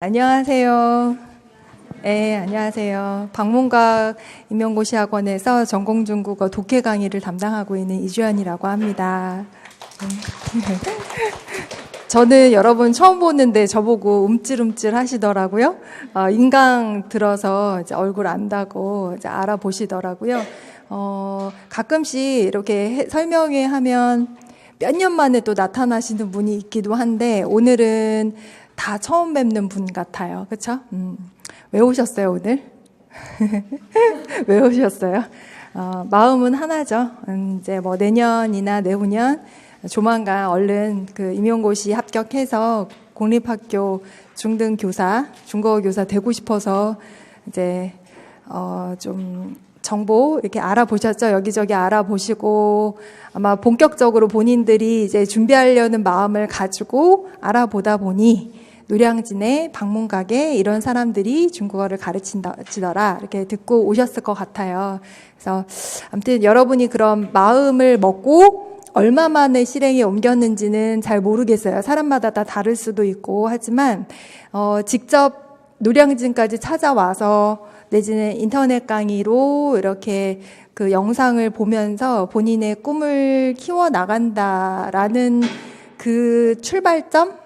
안녕하세요. 네, 안녕하세요. 방문각 임용고시 학원에서 전공중국어 독해 강의를 담당하고 있는 이주연이라고 합니다. 저는 여러분 처음 보는데 저보고 움찔움찔 하시더라고요. 인강 들어서 이제 얼굴 안다고 이제 알아보시더라고요. 가끔씩 이렇게 설명회 하면 몇 년 만에 또 나타나시는 분이 있기도 한데 오늘은 다 처음 뵙는 분 같아요. 그렇죠? 왜 오셨어요, 오늘? 왜 오셨어요? 마음은 하나죠. 이제 뭐 내년이나 내후년 조만간 얼른 그 임용고시 합격해서 공립학교 중등교사, 중국어 교사 되고 싶어서 이제 좀 정보 이렇게 알아보셨죠? 여기저기 알아보시고 아마 본격적으로 본인들이 이제 준비하려는 마음을 가지고 알아보다 보니 노량진의 방문각에 이런 사람들이 중국어를 가르치더라 이렇게 듣고 오셨을 것 같아요. 그래서 아무튼 여러분이 그런 마음을 먹고 얼마 만에 실행에 옮겼는지는 잘 모르겠어요. 사람마다 다 다를 수도 있고 하지만 직접 노량진까지 찾아와서 내지는 인터넷 강의로 이렇게 그 영상을 보면서 본인의 꿈을 키워 나간다라는 그 출발점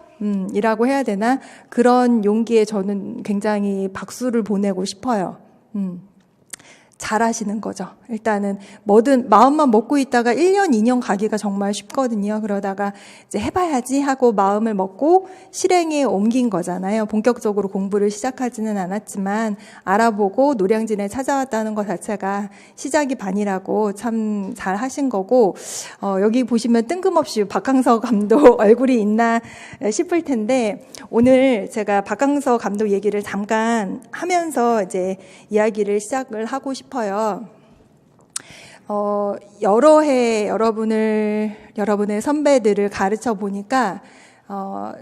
이라고 해야 되나? 그런 용기에 저는 굉장히 박수를 보내고 싶어요. 잘하시는 거죠. 일단은 뭐든 마음만 먹고 있다가 1년, 2년 가기가 정말 쉽거든요. 그러다가 이제 해봐야지 하고 마음을 먹고 실행에 옮긴 거잖아요. 본격적으로 공부를 시작하지는 않았지만 알아보고 노량진에 찾아왔다는 것 자체가 시작이 반이라고 참 잘하신 거고 여기 보시면 뜬금없이 박항서 감독 얼굴이 있나 싶을 텐데 오늘 제가 박항서 감독 얘기를 잠깐 하면서 이제 이야기를 시작을 하고 싶어요. 여러 해 여러분의 선배들을 가르쳐 보니까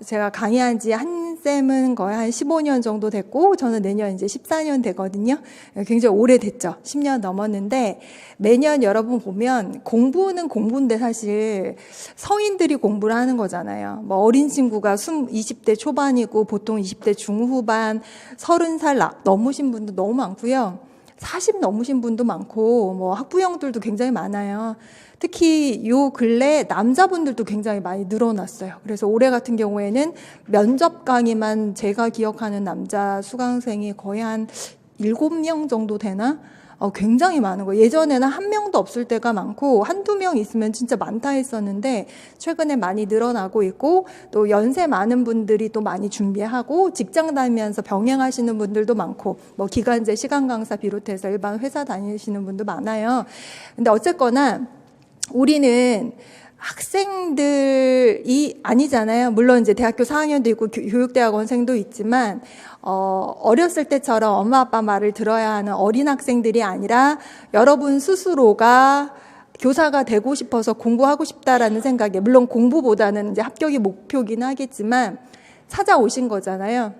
제가 강의한 지 한 쌤은 거의 한 15년 정도 됐고 저는 내년 이제 14년 되거든요. 굉장히 오래됐죠. 10년 넘었는데 매년 여러분 보면 공부는 공부인데 사실 성인들이 공부를 하는 거잖아요. 뭐 어린 친구가 20대 초반이고 보통 20대 중후반 30살 넘으신 분도 너무 많고요. 40 넘으신 분도 많고 뭐 학부형들도 굉장히 많아요. 특히 요 근래 남자분들도 굉장히 많이 늘어났어요. 그래서 올해 같은 경우에는 면접 강의만 제가 기억하는 남자 수강생이 거의 한 7명 정도 되나? 굉장히 많은 거예요. 예전에는 한 명도 없을 때가 많고 한두 명 있으면 진짜 많다 했었는데 최근에 많이 늘어나고 있고 또 연세 많은 분들이 또 많이 준비하고 직장 다니면서 병행하시는 분들도 많고 뭐 기간제 시간 강사 비롯해서 일반 회사 다니시는 분도 많아요. 근데 어쨌거나 우리는 학생들이 아니잖아요. 물론 이제 대학교 4학년도 있고 교육대학원생도 있지만 어렸을 때처럼 엄마 아빠 말을 들어야 하는 어린 학생들이 아니라 여러분 스스로가 교사가 되고 싶어서 공부하고 싶다라는 생각에 물론 공부보다는 이제 합격이 목표긴 하겠지만 찾아오신 거잖아요.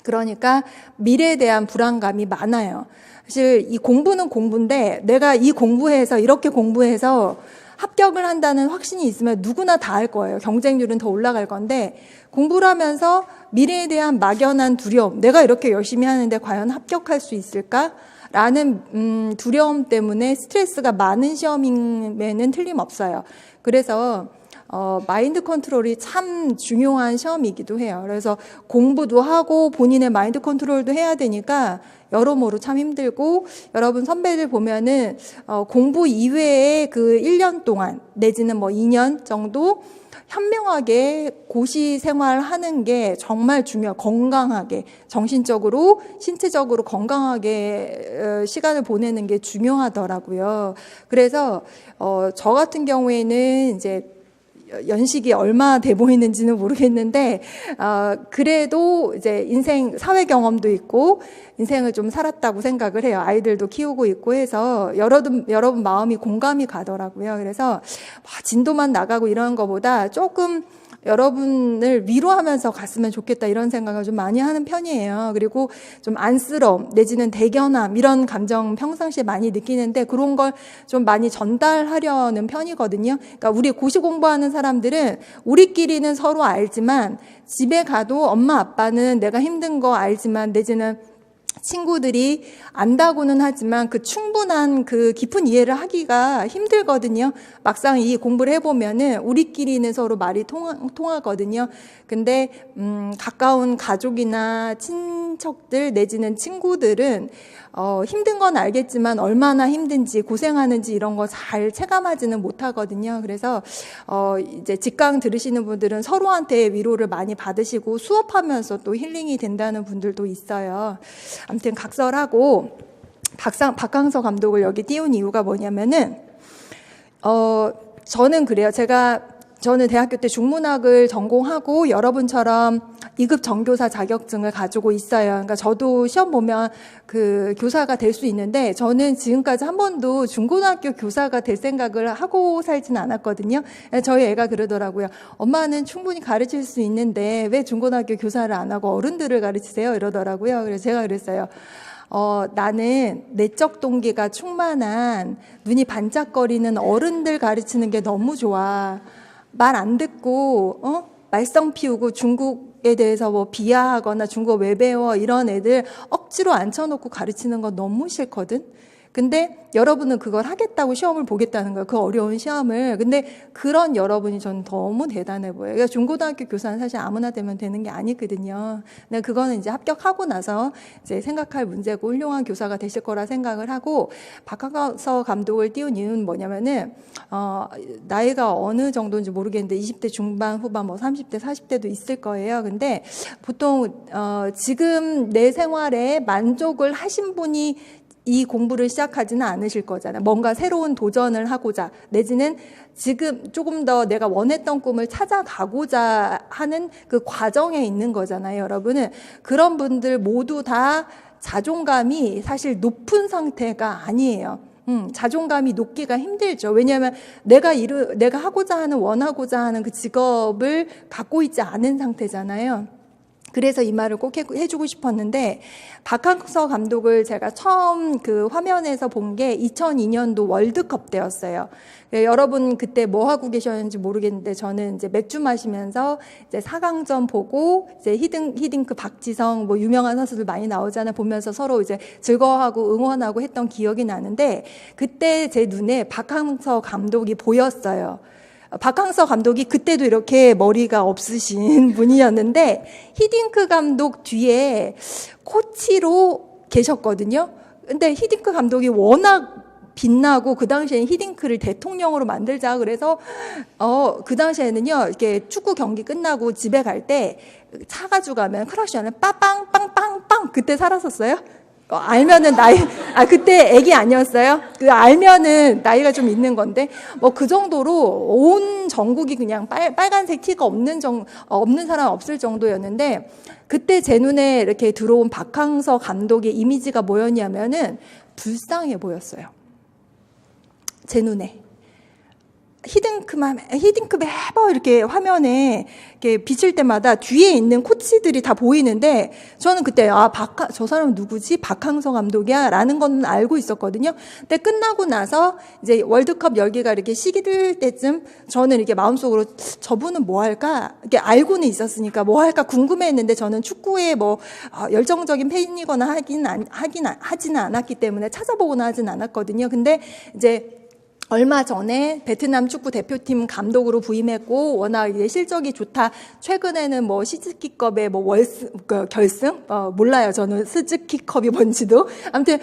그러니까 미래에 대한 불안감이 많아요. 사실 이 공부는 공부인데 내가 이 공부해서 이렇게 공부해서 합격을 한다는 확신이 있으면 누구나 다 할 거예요. 경쟁률은 더 올라갈 건데 공부를 하면서 미래에 대한 막연한 두려움, 내가 이렇게 열심히 하는데 과연 합격할 수 있을까? 라는 두려움 때문에 스트레스가 많은 시험임에는 틀림없어요. 그래서 마인드 컨트롤이 참 중요한 시험이기도 해요. 그래서 공부도 하고 본인의 마인드 컨트롤도 해야 되니까 여러모로 참 힘들고 여러분 선배들 보면은 공부 이외에 그 1년 동안 내지는 뭐 2년 정도 현명하게 고시 생활하는 게 정말 중요해요. 건강하게 정신적으로 신체적으로 건강하게 시간을 보내는 게 중요하더라고요. 그래서 저 같은 경우에는 이제 연식이 얼마 돼 보이는지는 모르겠는데 그래도 이제 인생 사회 경험도 있고 인생을 좀 살았다고 생각을 해요. 아이들도 키우고 있고 해서 여러분 마음이 공감이 가더라고요. 그래서 진도만 나가고 이런 거보다 조금 여러분을 위로하면서 갔으면 좋겠다 이런 생각을 좀 많이 하는 편이에요. 그리고 좀 안쓰러움 내지는 대견함 이런 감정 평상시에 많이 느끼는데 그런 걸 좀 많이 전달하려는 편이거든요. 그러니까 우리 고시 공부하는 사람들은 우리끼리는 서로 알지만 집에 가도 엄마 아빠는 내가 힘든 거 알지만 내지는 친구들이 안다고는 하지만 그 충분한 그 깊은 이해를 하기가 힘들거든요. 막상 이 공부를 해보면은 우리끼리는 서로 말이 통하거든요. 근데 가까운 가족이나 친척들 내지는 친구들은 힘든 건 알겠지만 얼마나 힘든지 고생하는지 이런 거 잘 체감하지는 못하거든요. 그래서 이제 직강 들으시는 분들은 서로한테 위로를 많이 받으시고 수업하면서 또 힐링이 된다는 분들도 있어요. 아무튼 각설하고 박항서 감독을 여기 띄운 이유가 뭐냐면은 저는 그래요. 저는 대학교 때 중문학을 전공하고 여러분처럼 2급 정교사 자격증을 가지고 있어요. 그러니까 저도 시험 보면 그 교사가 될 수 있는데 저는 지금까지 한 번도 중고등학교 교사가 될 생각을 하고 살지는 않았거든요. 저희 애가 그러더라고요. 엄마는 충분히 가르칠 수 있는데 왜 중고등학교 교사를 안 하고 어른들을 가르치세요? 이러더라고요. 그래서 제가 그랬어요. 나는 내적 동기가 충만한 눈이 반짝거리는 어른들 가르치는 게 너무 좋아. 말 안 듣고 말썽 피우고 중국에 대해서 뭐 비하하거나 중국어 왜 배워 이런 애들 억지로 앉혀놓고 가르치는 거 너무 싫거든. 근데 여러분은 그걸 하겠다고 시험을 보겠다는 거예요. 그 어려운 시험을. 근데 그런 여러분이 저는 너무 대단해 보여요. 그러니까 중고등학교 교사는 사실 아무나 되면 되는 게 아니거든요. 근데 그거는 이제 합격하고 나서 이제 생각할 문제고 훌륭한 교사가 되실 거라 생각을 하고 박항서 감독을 띄운 이유는 뭐냐면은 나이가 어느 정도인지 모르겠는데 20대 중반 후반 뭐 30대 40대도 있을 거예요. 근데 보통 지금 내 생활에 만족을 하신 분이 이 공부를 시작하지는 않으실 거잖아요. 뭔가 새로운 도전을 하고자 내지는 지금 조금 더 내가 원했던 꿈을 찾아가고자 하는 그 과정에 있는 거잖아요. 여러분은 그런 분들 모두 다 자존감이 사실 높은 상태가 아니에요. 자존감이 높기가 힘들죠. 왜냐하면 내가 하고자 하는 원하고자 하는 그 직업을 갖고 있지 않은 상태잖아요. 그래서 이 말을 꼭 해주고 싶었는데 박항서 감독을 제가 처음 그 화면에서 본 게 2002년도 월드컵 때였어요. 여러분 그때 뭐 하고 계셨는지 모르겠는데 저는 이제 맥주 마시면서 이제 4강전 보고 이제 히딩크, 박지성 뭐 유명한 선수들 많이 나오잖아요. 보면서 서로 이제 즐거워하고 응원하고 했던 기억이 나는데 그때 제 눈에 박항서 감독이 보였어요. 박항서 감독이 그때도 이렇게 머리가 없으신 분이었는데 히딩크 감독 뒤에 코치로 계셨거든요. 근데 히딩크 감독이 워낙 빛나고 그 당시에는 히딩크를 대통령으로 만들자 그래서 그 당시에는요 이렇게 축구 경기 끝나고 집에 갈 때 차 가지고 가면 크러쉬하는 빠빵빵빵빵 그때 살았었어요? 알면은 그때 애기 아니었어요? 알면은 나이가 좀 있는 건데, 뭐 그 정도로 온 전국이 그냥 빨간색 티가 없는 사람 없을 정도였는데, 그때 제 눈에 이렇게 들어온 박항서 감독의 이미지가 뭐였냐면은, 불쌍해 보였어요. 제 눈에. 히딩크 매번 이렇게 화면에 이렇게 비칠 때마다 뒤에 있는 코치들이 다 보이는데 저는 그때 저 사람은 누구지? 박항서 감독이야? 라는 건 알고 있었거든요. 근데 끝나고 나서 이제 월드컵 열기가 이렇게 시기될 때쯤 저는 이렇게 마음속으로 저분은 뭐 할까? 이렇게 알고는 있었으니까 뭐 할까 궁금해했는데 저는 축구에 뭐 열정적인 팬이거나 하지는 않았기 때문에 찾아보거나 하진 않았거든요. 근데 이제 얼마 전에 베트남 축구 대표팀 감독으로 부임했고 워낙 이제 실적이 좋다. 최근에는 뭐 시즈키컵의 뭐 결승 몰라요. 저는 스즈키컵이 뭔지도. 아무튼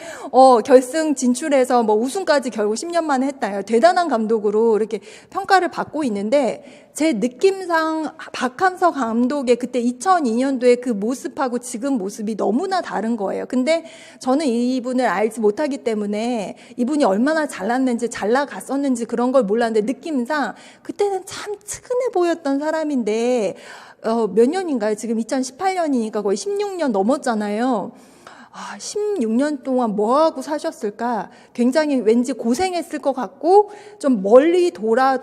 결승 진출해서 뭐 우승까지 결국 10년 만에 했다. 대단한 감독으로 이렇게 평가를 받고 있는데 제 느낌상 박항서 감독의 그때 2002년도에 그 모습하고 지금 모습이 너무나 다른 거예요. 근데 저는 이분을 알지 못하기 때문에 이분이 얼마나 잘났는지 잘 나갔었는지 그런 걸 몰랐는데 느낌상 그때는 참 측은해 보였던 사람인데 몇 년인가요? 지금 2018년이니까 거의 16년 넘었잖아요. 16년 동안 뭐하고 사셨을까? 굉장히 왠지 고생했을 것 같고 좀 멀리 돌아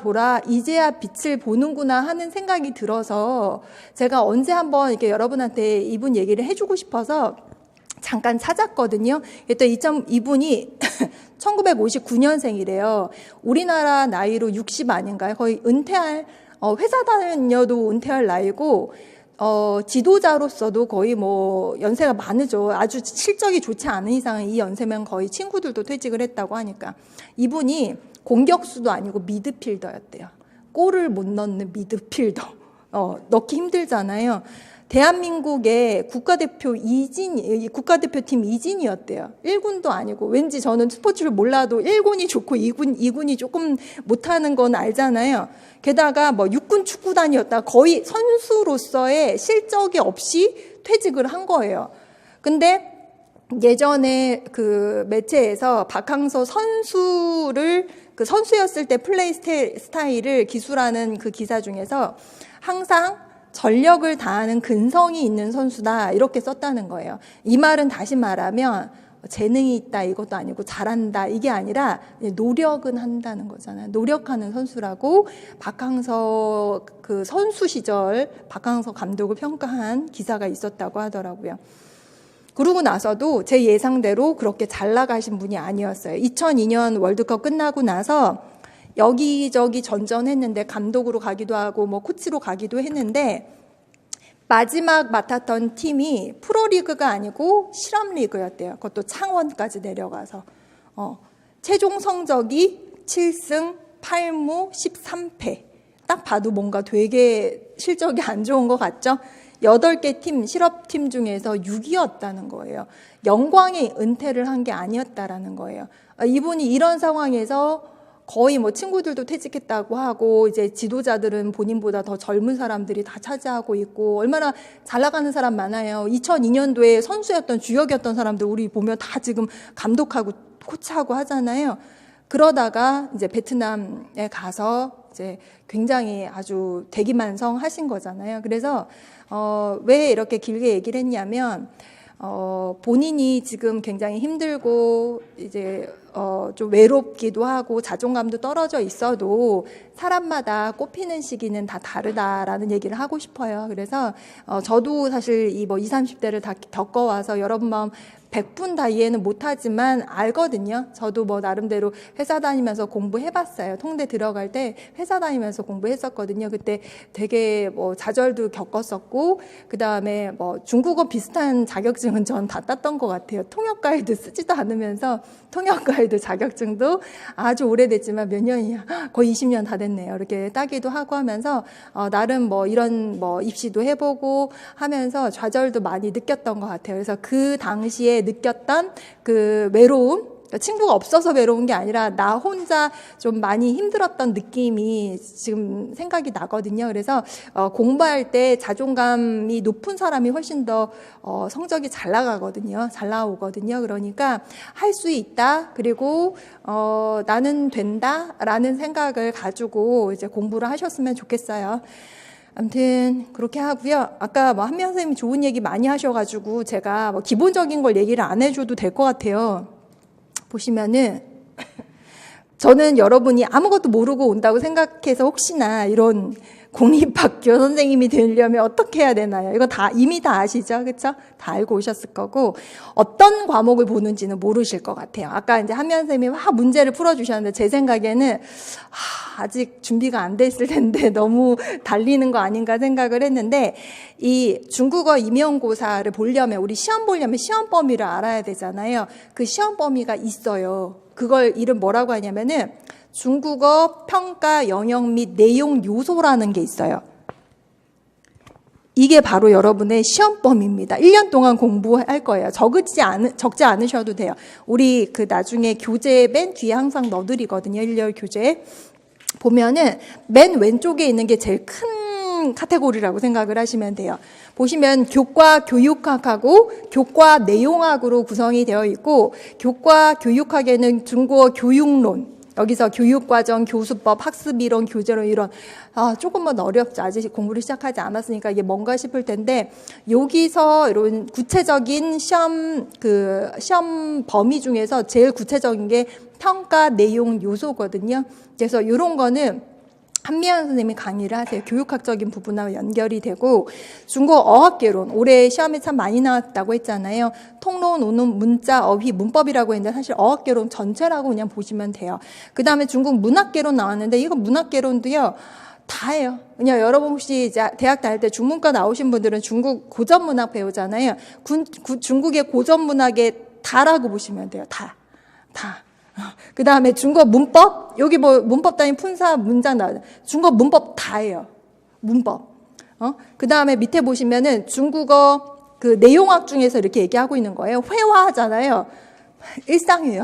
이제야 빛을 보는구나 하는 생각이 들어서 제가 언제 한번 이렇게 여러분한테 이분 얘기를 해주고 싶어서 잠깐 찾았거든요. 이분이 1959년생이래요. 우리나라 나이로 60 아닌가요? 거의 은퇴할, 회사 다녀도 은퇴할 나이고, 지도자로서도 거의 뭐 연세가 많으죠. 아주 실적이 좋지 않은 이상은 이 연세면 거의 친구들도 퇴직을 했다고 하니까. 이분이 공격수도 아니고 미드필더였대요. 골을 못 넣는 미드필더. 넣기 힘들잖아요. 대한민국의 국가대표팀 이진이었대요. 1군도 아니고, 왠지 저는 스포츠를 몰라도 1군이 좋고 2군이 조금 못하는 건 알잖아요. 게다가 뭐 6군 축구단이었다. 거의 선수로서의 실적이 없이 퇴직을 한 거예요. 근데 예전에 그 매체에서 박항서 선수를, 그 선수였을 때 플레이 스타일을 기술하는 그 기사 중에서 항상 전력을 다하는 근성이 있는 선수다 이렇게 썼다는 거예요. 이 말은 다시 말하면 재능이 있다 이것도 아니고 잘한다 이게 아니라 노력은 한다는 거잖아요. 노력하는 선수라고 박항서 그 선수 시절 박항서 감독을 평가한 기사가 있었다고 하더라고요. 그러고 나서도 제 예상대로 그렇게 잘 나가신 분이 아니었어요. 2002년 월드컵 끝나고 나서 여기저기 전전했는데 감독으로 가기도 하고 뭐 코치로 가기도 했는데 마지막 맡았던 팀이 프로리그가 아니고 실업리그였대요. 그것도 창원까지 내려가서 최종 성적이 7승 8무 13패. 딱 봐도 뭔가 되게 실적이 안 좋은 것 같죠? 8개 팀, 실업팀 중에서 6위였다는 거예요. 영광의 은퇴를 한 게 아니었다라는 거예요. 이분이 이런 상황에서 거의 뭐 친구들도 퇴직했다고 하고 이제 지도자들은 본인보다 더 젊은 사람들이 다 차지하고 있고 얼마나 잘 나가는 사람 많아요. 2002년도에 선수였던 주역이었던 사람들 우리 보면 다 지금 감독하고 코치하고 하잖아요. 그러다가 이제 베트남에 가서 이제 굉장히 아주 대기만성 하신 거잖아요. 그래서 왜 이렇게 길게 얘기를 했냐면 본인이 지금 굉장히 힘들고 이제 좀 외롭기도 하고 자존감도 떨어져 있어도 사람마다 꽃피는 시기는 다 다르다라는 얘기를 하고 싶어요. 그래서 저도 사실 이 뭐 20, 30대를 다 겪어와서 여러분 마음 100분 다 이해는 못하지만 알거든요. 저도 뭐 나름대로 회사 다니면서 공부해봤어요. 통대 들어갈 때 회사 다니면서 공부했었거든요. 그때 되게 뭐 좌절도 겪었었고 그 다음에 뭐 중국어 비슷한 자격증은 전 다 땄던 것 같아요. 통역 가이드 쓰지도 않으면서 통역 가이드 자격증도 아주 오래됐지만 몇 년이야 거의 20년 다 됐네요. 이렇게 따기도 하고 하면서 나름 뭐 이런 뭐 입시도 해보고 하면서 좌절도 많이 느꼈던 것 같아요. 그래서 그 당시에 느꼈던 그 외로움, 친구가 없어서 외로운 게 아니라 나 혼자 좀 많이 힘들었던 느낌이 지금 생각이 나거든요. 그래서 공부할 때 자존감이 높은 사람이 훨씬 더 성적이 잘 나가거든요. 잘 나오거든요. 그러니까 할 수 있다. 그리고 나는 된다라는 생각을 가지고 이제 공부를 하셨으면 좋겠어요. 아무튼 그렇게 하고요. 아까 뭐 한명 선생님이 좋은 얘기 많이 하셔가지고 제가 뭐 기본적인 걸 얘기를 안 해줘도 될 것 같아요. 보시면은 저는 여러분이 아무것도 모르고 온다고 생각해서 혹시나 이런 공립학교 선생님이 되려면 어떻게 해야 되나요? 이거 다 이미 다 아시죠? 그렇죠? 다 알고 오셨을 거고 어떤 과목을 보는지는 모르실 것 같아요. 아까 이제 한면 선생님이 막 문제를 풀어주셨는데 제 생각에는 아직 준비가 안 돼 있을 텐데 너무 달리는 거 아닌가 생각을 했는데 이 중국어 임용고사를 보려면 우리 시험 보려면 시험 범위를 알아야 되잖아요. 그 시험 범위가 있어요. 그걸 이름 뭐라고 하냐면은 중국어 평가 영역 및 내용 요소라는 게 있어요. 이게 바로 여러분의 시험 범위입니다. 1년 동안 공부할 거예요. 적지 않으셔도 돼요. 우리 그 나중에 교재 맨 뒤에 항상 넣어드리거든요. 1열 교재. 보면은 맨 왼쪽에 있는 게 제일 큰 카테고리라고 생각을 하시면 돼요. 보시면 교과 교육학하고 교과 내용학으로 구성이 되어 있고 교과 교육학에는 중국어 교육론, 여기서 교육과정, 교수법, 학습이론, 교재론 이런 조금만 어렵죠. 아직 공부를 시작하지 않았으니까 이게 뭔가 싶을 텐데 여기서 이런 구체적인 시험 범위 중에서 제일 구체적인 게 평가 내용 요소거든요. 그래서 이런 거는 한미연 선생님이 강의를 하세요. 교육학적인 부분하고 연결이 되고 중국어 어학개론 올해 시험에 참 많이 나왔다고 했잖아요. 통론, 오론, 문자, 어휘, 문법이라고 했는데 사실 어학개론 전체라고 그냥 보시면 돼요. 그 다음에 중국 문학개론 나왔는데 이거 문학개론도요. 다예요. 그냥 여러분 혹시 이제 대학 다닐 때 중문과 나오신 분들은 중국 고전문학 배우잖아요. 중국의 고전문학의 다라고 보시면 돼요. 다. 그 다음에 중국어 문법, 여기 뭐 문법 단위 품사 문장 나와요. 중국어 문법 다예요. 문법. 그 다음에 밑에 보시면은 중국어 그 내용학 중에서 이렇게 얘기하고 있는 거예요. 회화하잖아요. 일상이에요.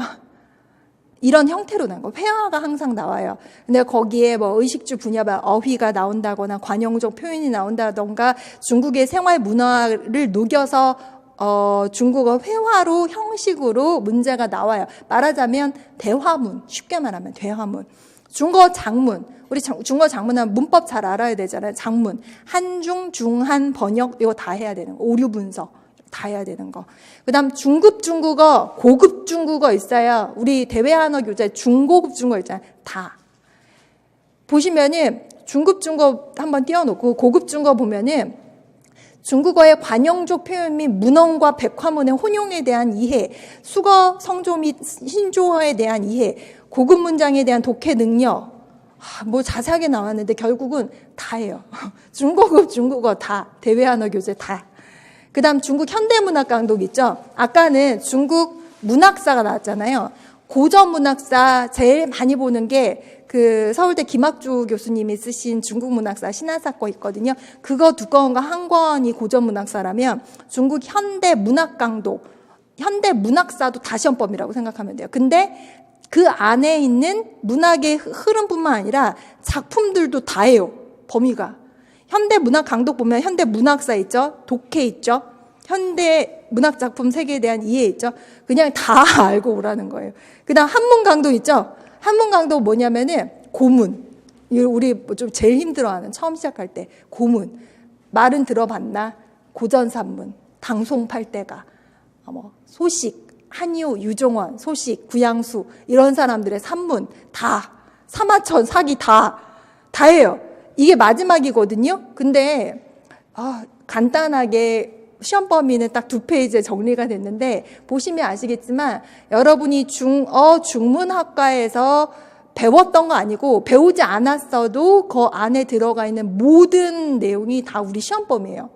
이런 형태로 난 거. 회화가 항상 나와요. 근데 거기에 뭐 의식주 분야별 어휘가 나온다거나 관용적 표현이 나온다던가 중국의 생활 문화를 녹여서 중국어 회화로 형식으로 문제가 나와요. 말하자면 대화문, 쉽게 말하면 대화문. 중국어 장문, 우리 중국어 장문은 문법 잘 알아야 되잖아요. 장문, 한중, 중한, 번역 이거 다 해야 되는 거. 오류 분석 다 해야 되는 거. 그다음 중급 중국어, 고급 중국어 있어요. 우리 대외 한어 교재 중고급 중국어 있잖아요. 다 보시면은 중급 중국어 한번 띄워놓고 고급 중국어 보면은. 중국어의 관용적 표현 및 문언과 백화문의 혼용에 대한 이해, 수거, 성조 및 신조어에 대한 이해, 고급 문장에 대한 독해 능력, 뭐 자세하게 나왔는데 결국은 다예요. 중고급 중국어 다, 대외 한어 교재 다. 그 다음 중국 현대문학 강독 있죠? 아까는 중국 문학사가 나왔잖아요. 고전 문학사 제일 많이 보는 게 그 서울대 김학주 교수님이 쓰신 중국 문학사 신화사 거 있거든요. 그거 두꺼운 거 한 권이 고전 문학사라면 중국 현대 문학 강독, 현대 문학사도 다 시험범위라고 생각하면 돼요. 근데 그 안에 있는 문학의 흐름뿐만 아니라 작품들도 다예요. 범위가. 현대 문학 강독 보면 현대 문학사 있죠. 독해 있죠. 현대 문학 작품 세계에 대한 이해 있죠. 그냥 다 알고 오라는 거예요. 그다음 한문 강독 있죠. 한문 강독 뭐냐면은 고문. 우리 좀 제일 힘들어하는 처음 시작할 때 고문. 말은 들어봤나? 고전산문, 당송팔대가, 뭐 소식, 한유, 유종원, 소식, 구양수 이런 사람들의 산문 다 사마천, 사기 다예요. 이게 마지막이거든요. 근데 간단하게 시험 범위는 딱 2페이지에 정리가 됐는데 보시면 아시겠지만 여러분이 중문학과에서 배웠던 거 아니고 배우지 않았어도 그 안에 들어가 있는 모든 내용이 다 우리 시험 범위예요.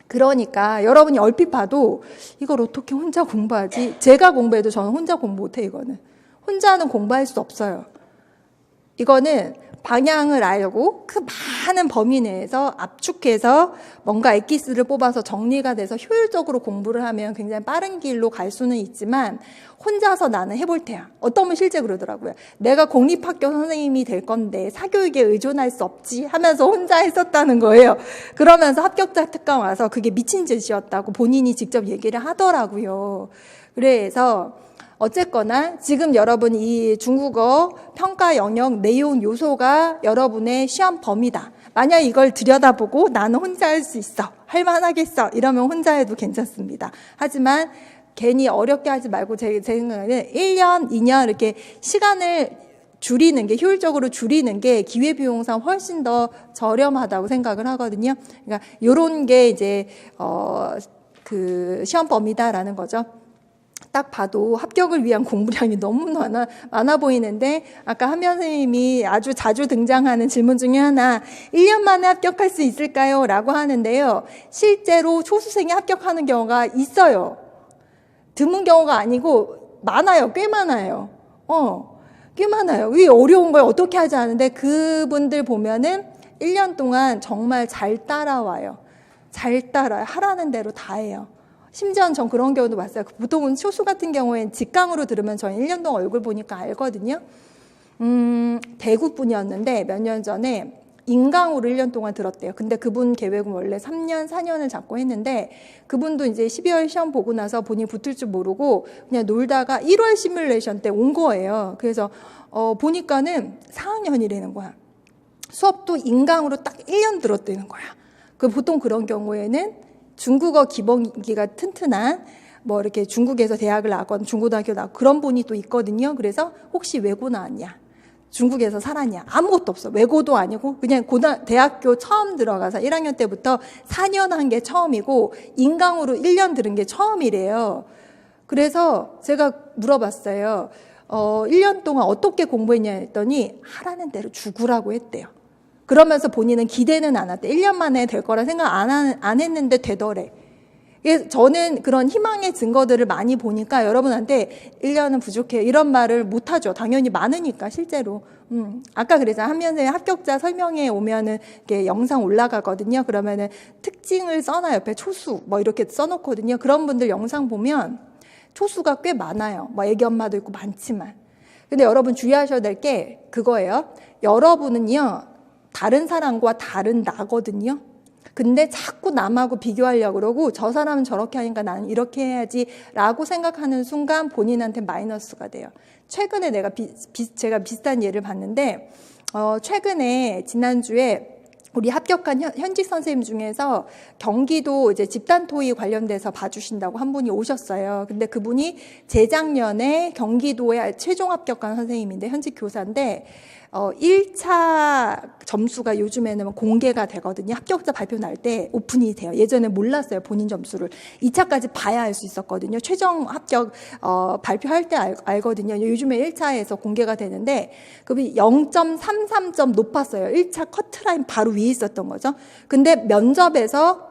그러니까 여러분이 얼핏 봐도 이걸 어떻게 혼자 공부하지? 제가 공부해도 저는 혼자 공부 못해. 이거는 혼자는 공부할 수 없어요. 이거는 방향을 알고 그 많은 범위 내에서 압축해서 뭔가 엑기스를 뽑아서 정리가 돼서 효율적으로 공부를 하면 굉장히 빠른 길로 갈 수는 있지만 혼자서 나는 해볼 테야. 어떤 분 실제 그러더라고요. 내가 공립학교 선생님이 될 건데 사교육에 의존할 수 없지 하면서 혼자 했었다는 거예요. 그러면서 합격자 특강 와서 그게 미친 짓이었다고 본인이 직접 얘기를 하더라고요. 그래서 어쨌거나 지금 여러분 이 중국어 평가 영역 내용 요소가 여러분의 시험 범위다. 만약 이걸 들여다보고 나는 혼자 할 수 있어. 할 만하겠어. 이러면 혼자 해도 괜찮습니다. 하지만 괜히 어렵게 하지 말고 제 생각에는 1년, 2년 이렇게 시간을 줄이는 게 효율적으로 줄이는 게 기회비용상 훨씬 더 저렴하다고 생각을 하거든요. 그러니까 이런 게 이제 그 시험 범위다라는 거죠. 딱 봐도 합격을 위한 공부량이 너무 많아 보이는데 아까 한미연 선생님이 아주 자주 등장하는 질문 중에 하나 1년 만에 합격할 수 있을까요? 라고 하는데요. 실제로 초수생이 합격하는 경우가 있어요. 드문 경우가 아니고 많아요. 꽤 많아요. 꽤 많아요. 이 어려운 걸 어떻게 하지 않은데 그분들 보면은 1년 동안 정말 잘 따라와요. 잘 따라요. 하라는 대로 다 해요. 심지어는 전 그런 경우도 봤어요. 보통은 초수 같은 경우엔 직강으로 들으면 저는 1년 동안 얼굴 보니까 알거든요. 대구 분이었는데 몇 년 전에 인강으로 1년 동안 들었대요. 근데 그분 계획은 원래 3년, 4년을 잡고 했는데 그분도 이제 12월 시험 보고 나서 본인이 붙을 줄 모르고 그냥 놀다가 1월 시뮬레이션 때 온 거예요. 그래서 보니까는 4학년이라는 거야. 수업도 인강으로 딱 1년 들었다는 거야. 그 보통 그런 경우에는 중국어 기본기가 튼튼한 뭐 이렇게 중국에서 대학을 나왔거나 중고등학교 나왔고 그런 분이 또 있거든요. 그래서 혹시 외고 나왔냐? 중국에서 살았냐? 아무것도 없어. 외고도 아니고 그냥 대학교 처음 들어가서 1학년 때부터 4년 한 게 처음이고 인강으로 1년 들은 게 처음이래요. 그래서 제가 물어봤어요. 1년 동안 어떻게 공부했냐 했더니 하라는 대로 죽으라고 했대요. 그러면서 본인은 기대는 안 했대. 1년 만에 될 거라 생각 안 했는데 되더래. 저는 그런 희망의 증거들을 많이 보니까 여러분한테 1년은 부족해요. 이런 말을 못하죠. 당연히 많으니까 실제로. 아까 그랬잖아요. 한면에 합격자 설명회 오면은 이렇게 영상 올라가거든요. 그러면은 특징을 써놔 옆에 초수 뭐 이렇게 써놓거든요. 그런 분들 영상 보면 초수가 꽤 많아요. 뭐 애기 엄마도 있고 많지만. 근데 여러분 주의하셔야 될 게 그거예요. 여러분은요. 다른 사람과 다른 나거든요. 근데 자꾸 남하고 비교하려고 그러고 저 사람은 저렇게 하니까 나는 이렇게 해야지 라고 생각하는 순간 본인한테 마이너스가 돼요. 최근에 제가 비슷한 예를 봤는데 최근에 지난주에 우리 합격한 현직 선생님 중에서 경기도 이제 집단 토의 관련돼서 봐주신다고 한 분이 오셨어요. 근데 그분이 재작년에 경기도에 최종 합격한 선생님인데 현직 교사인데 1차 점수가 요즘에는 공개가 되거든요. 합격자 발표 날 때 오픈이 돼요. 예전에 몰랐어요. 본인 점수를. 2차까지 봐야 알 수 있었거든요. 최종 합격 발표할 때 알거든요. 요즘에 1차에서 공개가 되는데 그분이 0.33점 높았어요. 1차 커트라인 바로 위에 있었던 거죠. 근데 면접에서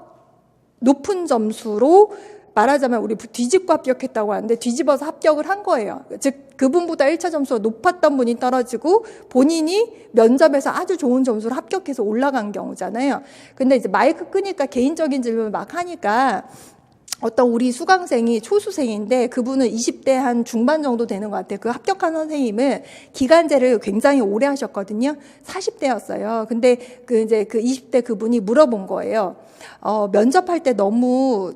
높은 점수로 말하자면 우리 뒤집고 합격했다고 하는데 뒤집어서 합격을 한 거예요. 즉 그분보다 1차 점수가 높았던 분이 떨어지고 본인이 면접에서 아주 좋은 점수로 합격해서 올라간 경우잖아요. 근데 이제 마이크 끄니까 개인적인 질문을 막 하니까 어떤 우리 수강생이 초수생인데 그분은 20대 한 중반 정도 되는 것 같아요. 그 합격한 선생님은 기간제를 굉장히 오래 하셨거든요. 40대였어요. 근데 그 20대 그분이 물어본 거예요. 면접할 때 너무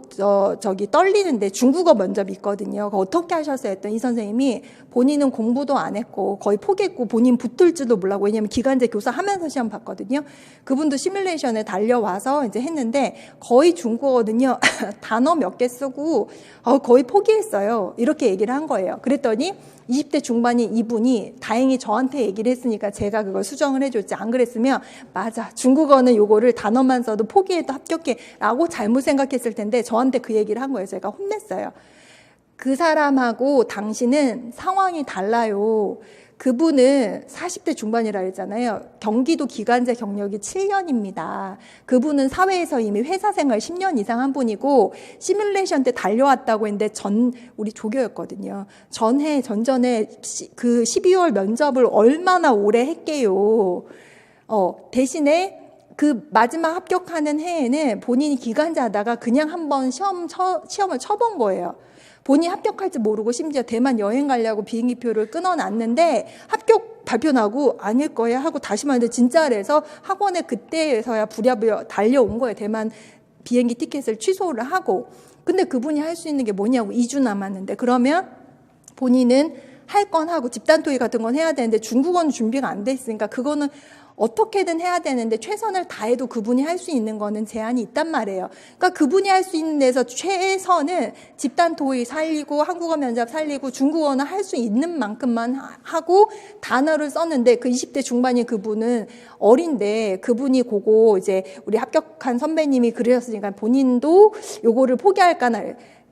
떨리는데 중국어 면접이 있거든요. 그거 어떻게 하셨어요? 했더니 이 선생님이 본인은 공부도 안 했고 거의 포기했고 본인 붙을지도 몰라고 왜냐면 기간제 교사 하면서 시험 봤거든요. 그분도 시뮬레이션에 달려와서 이제 했는데 거의 중국어거든요. 단어 몇 개 쓰고 거의 포기했어요. 이렇게 얘기를 한 거예요. 그랬더니 20대 중반인 이분이 다행히 저한테 얘기를 했으니까 제가 그걸 수정을 해줬지. 안 그랬으면 맞아. 중국어는 요거를 단어만 써도 포기해도 합격해 라고 잘못 생각했을 텐데 저한테 그 얘기를 한 거예요. 제가 혼냈어요. 그 사람하고 당신은 상황이 달라요. 그분은 40대 중반이라 그랬잖아요. 경기도 기간제 경력이 7년입니다. 그분은 사회에서 이미 회사 생활 10년 이상 한 분이고 시뮬레이션 때 달려왔다고 했는데 우리 조교였거든요. 전전에 그 12월 면접을 얼마나 오래 했게요. 대신에 그 마지막 합격하는 해에는 본인이 기간제 하다가 그냥 한번 시험을 쳐본 거예요. 본인이 합격할지 모르고 심지어 대만 여행 가려고 비행기표를 끊어놨는데 합격 발표 나고 아닐 거야 하고 다시 말하는데 진짜래서 학원에 그때서야 부랴부랴 달려온 거예요. 대만 비행기 티켓을 취소를 하고. 근데 그분이 할 수 있는 게 뭐냐고 2주 남았는데 그러면 본인은 할 건 하고 집단 토의 같은 건 해야 되는데 중국어는 준비가 안 돼 있으니까 그거는 어떻게든 해야 되는데 최선을 다해도 그분이 할 수 있는 거는 제한이 있단 말이에요. 그러니까 그분이 할 수 있는 데서 최선은 집단 토의 살리고 한국어 면접 살리고 중국어는 할 수 있는 만큼만 하고 단어를 썼는데 그 20대 중반인 그분은 어린데 그분이 그거 이제 우리 합격한 선배님이 그러셨으니까 본인도 요거를 포기할까나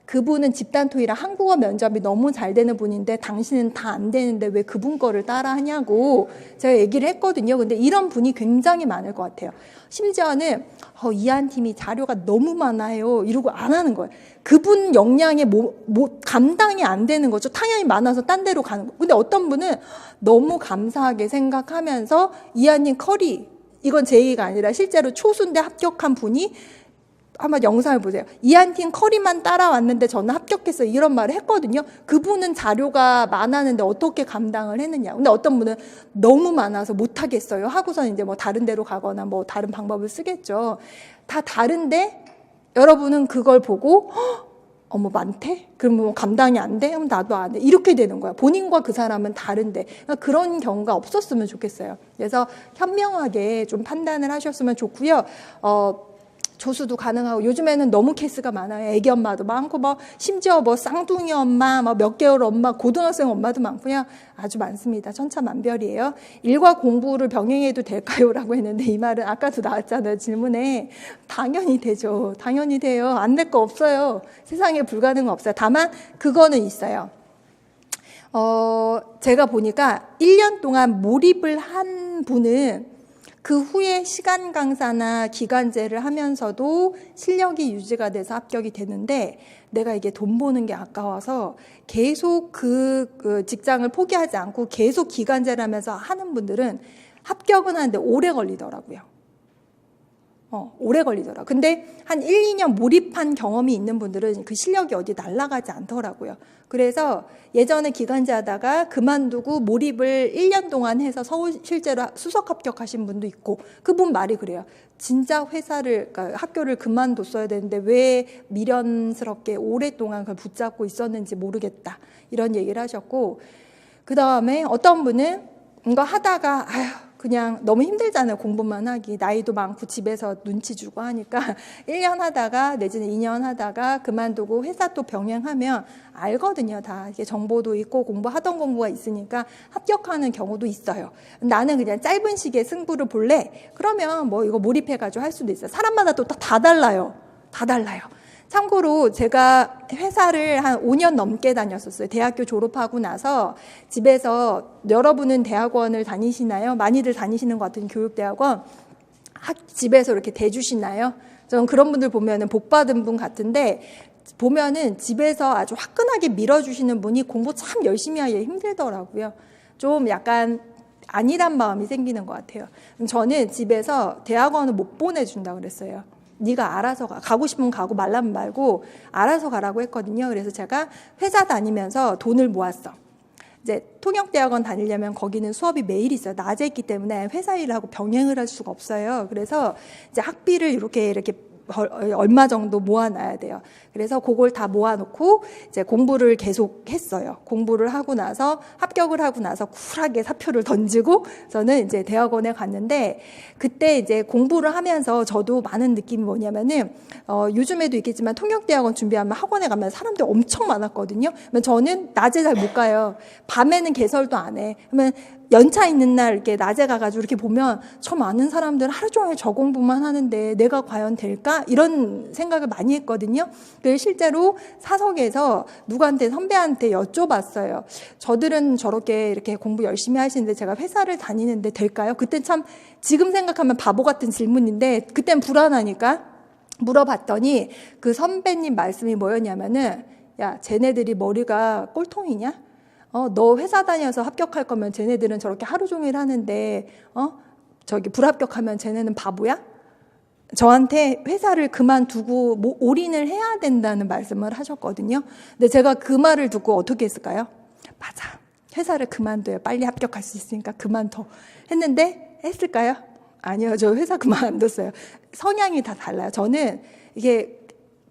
그분은 집단 토의랑 한국어 면접이 너무 잘 되는 분인데 당신은 다 안 되는데 왜 그분 거를 따라 하냐고 제가 얘기를 했거든요. 근데 이런 분이 굉장히 많을 것 같아요. 심지어는 이한 팀이 자료가 너무 많아요. 이러고 안 하는 거예요. 그분 역량에 감당이 안 되는 거죠. 당연히 많아서 딴 데로 가는 거예요. 근데 어떤 분은 너무 감사하게 생각하면서 이한님 커리 이건 제 얘기가 아니라 실제로 초순대 합격한 분이 한번 영상을 보세요. 이한틴 커리만 따라왔는데 저는 합격했어요. 이런 말을 했거든요. 그분은 자료가 많았는데 어떻게 감당을 했느냐. 근데 어떤 분은 너무 많아서 못하겠어요. 하고선 이제 뭐 다른 데로 가거나 뭐 다른 방법을 쓰겠죠. 다 다른데 여러분은 그걸 보고 어머 많대? 그럼 뭐 감당이 안 돼? 그럼 나도 안 해. 이렇게 되는 거야. 본인과 그 사람은 다른데. 그러니까 그런 경우가 없었으면 좋겠어요. 그래서 현명하게 좀 판단을 하셨으면 좋고요. 조수도 가능하고 요즘에는 너무 케이스가 많아요. 애기 엄마도 많고 뭐 심지어 뭐 쌍둥이 엄마, 뭐 몇 개월 엄마, 고등학생 엄마도 많고요. 아주 많습니다. 천차만별이에요. 일과 공부를 병행해도 될까요?라고 했는데 이 말은 아까도 나왔잖아요. 질문에. 당연히 되죠. 당연히 돼요. 안 될 거 없어요. 세상에 불가능은 없어요. 다만 그거는 있어요. 제가 보니까 1년 동안 몰입을 한 분은 그 후에 시간 강사나 기간제를 하면서도 실력이 유지가 돼서 합격이 되는데 내가 이게 돈 버는 게 아까워서 계속 그 직장을 포기하지 않고 계속 기간제를 하면서 하는 분들은 합격은 하는데 오래 걸리더라고요. 오래 걸리더라고요. 근데 한 1, 2년 몰입한 경험이 있는 분들은 그 실력이 어디 날아가지 않더라고요. 그래서 예전에 기간제 하다가 그만두고 몰입을 1년 동안 해서 실제로 수석 합격하신 분도 있고 그분 말이 그래요. 진짜 그러니까 학교를 그만뒀어야 되는데 왜 미련스럽게 오랫동안 그걸 붙잡고 있었는지 모르겠다. 이런 얘기를 하셨고 그 다음에 어떤 분은 이거 하다가 그냥 너무 힘들잖아요. 공부만 하기. 나이도 많고 집에서 눈치 주고 하니까 1년 하다가 내지는 2년 하다가 그만두고 회사 또 병행하면 알거든요. 다 이게 정보도 있고 공부하던 공부가 있으니까 합격하는 경우도 있어요. 나는 그냥 짧은 시기에 승부를 볼래? 그러면 뭐 이거 몰입해가지고 할 수도 있어요. 사람마다 또 다 달라요. 다 달라요. 참고로 제가 회사를 한 5년 넘게 다녔었어요. 대학교 졸업하고 나서 집에서 여러분은 대학원을 다니시나요? 많이들 다니시는 것 같은 교육대학원. 집에서 이렇게 대주시나요? 저는 그런 분들 보면은 복 받은 분 같은데 보면은 집에서 아주 화끈하게 밀어주시는 분이 공부 참 열심히 하기 힘들더라고요. 좀 약간 안일한 마음이 생기는 것 같아요. 저는 집에서 대학원을 못 보내준다고 그랬어요. 네가 알아서 가고 싶으면 가고 말라면 말고 알아서 가라고 했거든요. 그래서 제가 회사 다니면서 돈을 모았어. 이제 통역대학원 다니려면 거기는 수업이 매일 있어요. 낮에 있기 때문에 회사 일을 하고 병행을 할 수가 없어요. 그래서 이제 학비를 이렇게 얼마 정도 모아놔야 돼요. 그래서 그걸 다 모아놓고 이제 공부를 계속 했어요. 공부를 하고 나서 합격을 하고 나서 쿨하게 사표를 던지고 저는 이제 대학원에 갔는데 그때 이제 공부를 하면서 저도 많은 느낌이 뭐냐면은 요즘에도 있겠지만 통역대학원 준비하면 학원에 가면 사람들이 엄청 많았거든요. 그러면 저는 낮에 잘 못 가요. 밤에는 개설도 안 해. 그러면 연차 있는 날 이렇게 낮에 가가지고 이렇게 보면 저 많은 사람들 하루 종일 저 공부만 하는데 내가 과연 될까? 이런 생각을 많이 했거든요. 그래서 실제로 사석에서 누구한테 선배한테 여쭤봤어요. 저들은 저렇게 이렇게 공부 열심히 하시는데 제가 회사를 다니는데 될까요? 그때 참 지금 생각하면 바보 같은 질문인데 그땐 불안하니까 물어봤더니 그 선배님 말씀이 뭐였냐면은 야, 쟤네들이 머리가 꼴통이냐? 너 회사 다녀서 합격할 거면 쟤네들은 저렇게 하루 종일 하는데 불합격하면 쟤네는 바보야? 저한테 회사를 그만두고 올인을 해야 된다는 말씀을 하셨거든요. 근데 제가 그 말을 듣고 어떻게 했을까요? 맞아. 회사를 그만둬요. 빨리 합격할 수 있으니까 그만둬. 했는데 했을까요? 아니요. 저 회사 그만뒀어요. 성향이 다 달라요. 저는 이게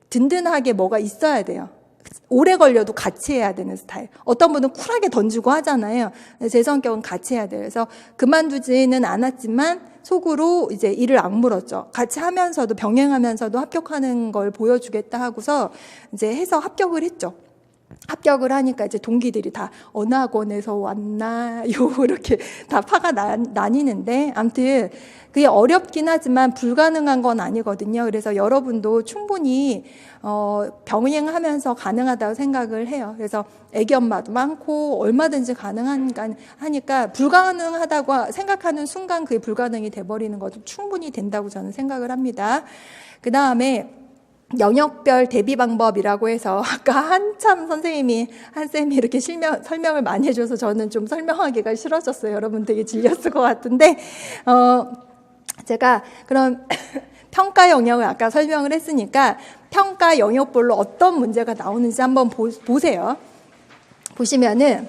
든든하게 뭐가 있어야 돼요. 오래 걸려도 같이 해야 되는 스타일. 어떤 분은 쿨하게 던지고 하잖아요. 제 성격은 같이 해야 돼요. 그래서 그만두지는 않았지만 속으로 이제 일을 악물었죠. 같이 하면서도 병행하면서도 합격하는 걸 보여주겠다 하고서 이제 해서 합격을 했죠. 합격을 하니까 이제 동기들이 다 어느 학원에서 왔나요? 이렇게 다 파가 나뉘는데 아무튼 그게 어렵긴 하지만 불가능한 건 아니거든요. 그래서 여러분도 충분히 병행하면서 가능하다고 생각을 해요. 그래서 애기 엄마도 많고 얼마든지 가능하니까 불가능하다고 생각하는 순간 그게 불가능이 돼버리는 것도 충분히 된다고 저는 생각을 합니다. 그 다음에 영역별 대비 방법이라고 해서 아까 한참 선생님이 한쌤이 이렇게 설명을 많이 해줘서 저는 좀 설명하기가 싫어졌어요. 여러분 되게 질렸을 것 같은데 제가 그럼 평가 영역을 아까 설명을 했으니까 평가 영역별로 어떤 문제가 나오는지 한번 보세요. 보시면은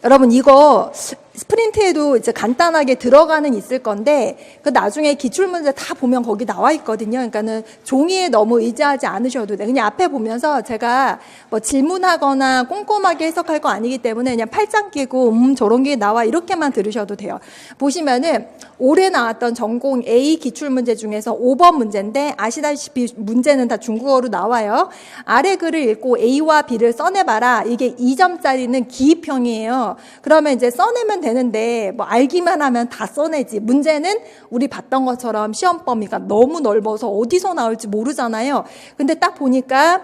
여러분 이거 스프린트에도 이제 간단하게 들어가는 있을 건데 그 나중에 기출문제 다 보면 거기 나와 있거든요. 그러니까는 종이에 너무 의지하지 않으셔도 돼. 그냥 앞에 보면서 제가 뭐 질문하거나 꼼꼼하게 해석할 거 아니기 때문에 그냥 팔짱 끼고 저런 게 나와 이렇게만 들으셔도 돼요. 보시면은 올해 나왔던 전공 A 기출문제 중에서 5번 문제인데 아시다시피 문제는 다 중국어로 나와요. 아래 글을 읽고 A와 B를 써내봐라. 이게 2점짜리는 기입형이에요. 그러면 이제 써내면 되는데 뭐 알기만 하면 다 써내지. 문제는 우리 봤던 것처럼 시험 범위가 너무 넓어서 어디서 나올지 모르잖아요. 근데 딱 보니까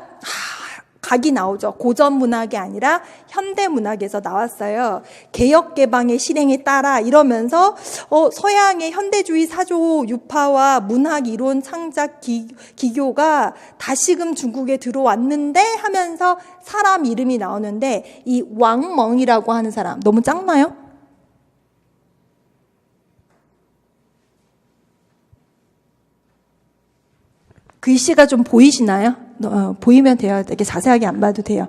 각이 나오죠. 고전 문학이 아니라 현대 문학에서 나왔어요. 개혁 개방의 실행에 따라 이러면서 서양의 현대주의 사조 유파와 문학 이론 창작 기교가 다시금 중국에 들어왔는데 하면서 사람 이름이 나오는데 이 왕멍이라고 하는 사람 너무 작나요? 글씨가 좀 보이시나요? 보이면 돼요. 되게 자세하게 안 봐도 돼요.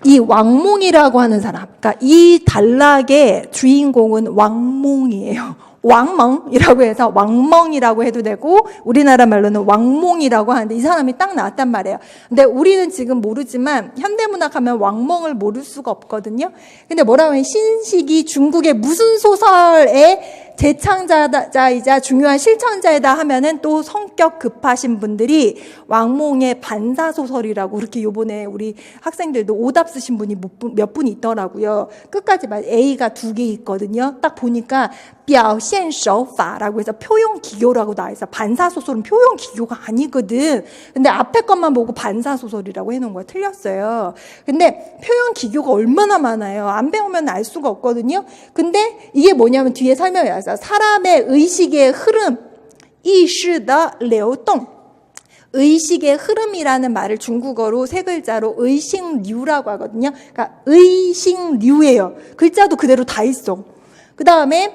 이 왕몽이라고 하는 사람, 그러니까 이 단락의 주인공은 왕몽이에요. 왕멍이라고 해서 왕멍이라고 해도 되고 우리나라 말로는 왕몽이라고 하는데 이 사람이 딱 나왔단 말이에요. 근데 우리는 지금 모르지만 현대문학 하면 왕멍을 모를 수가 없거든요. 근데 뭐라고 하면 신식이 중국의 무슨 소설의 재창자이자 중요한 실천자이다 하면은 또 성격 급하신 분들이 왕몽의 반사소설이라고 그렇게 요번에 우리 학생들도 오답 쓰신 분이 몇 분 있더라고요. 끝까지 말 A가 2개 있거든요. 딱 보니까 表现手法라고 해서 표현 기교라고 나와 있어. 반사소설은 표현 기교가 아니거든. 근데 앞에 것만 보고 반사소설이라고 해놓은 거야. 틀렸어요. 근데 표현 기교가 얼마나 많아요. 안 배우면 알 수가 없거든요. 근데 이게 뭐냐면 뒤에 설명이 나왔어요. 사람의 의식의 흐름, 意识的流动. 의식의 흐름이라는 말을 중국어로 세 글자로 의식류라고 하거든요. 그러니까 의식류예요. 글자도 그대로 다 있어. 그 다음에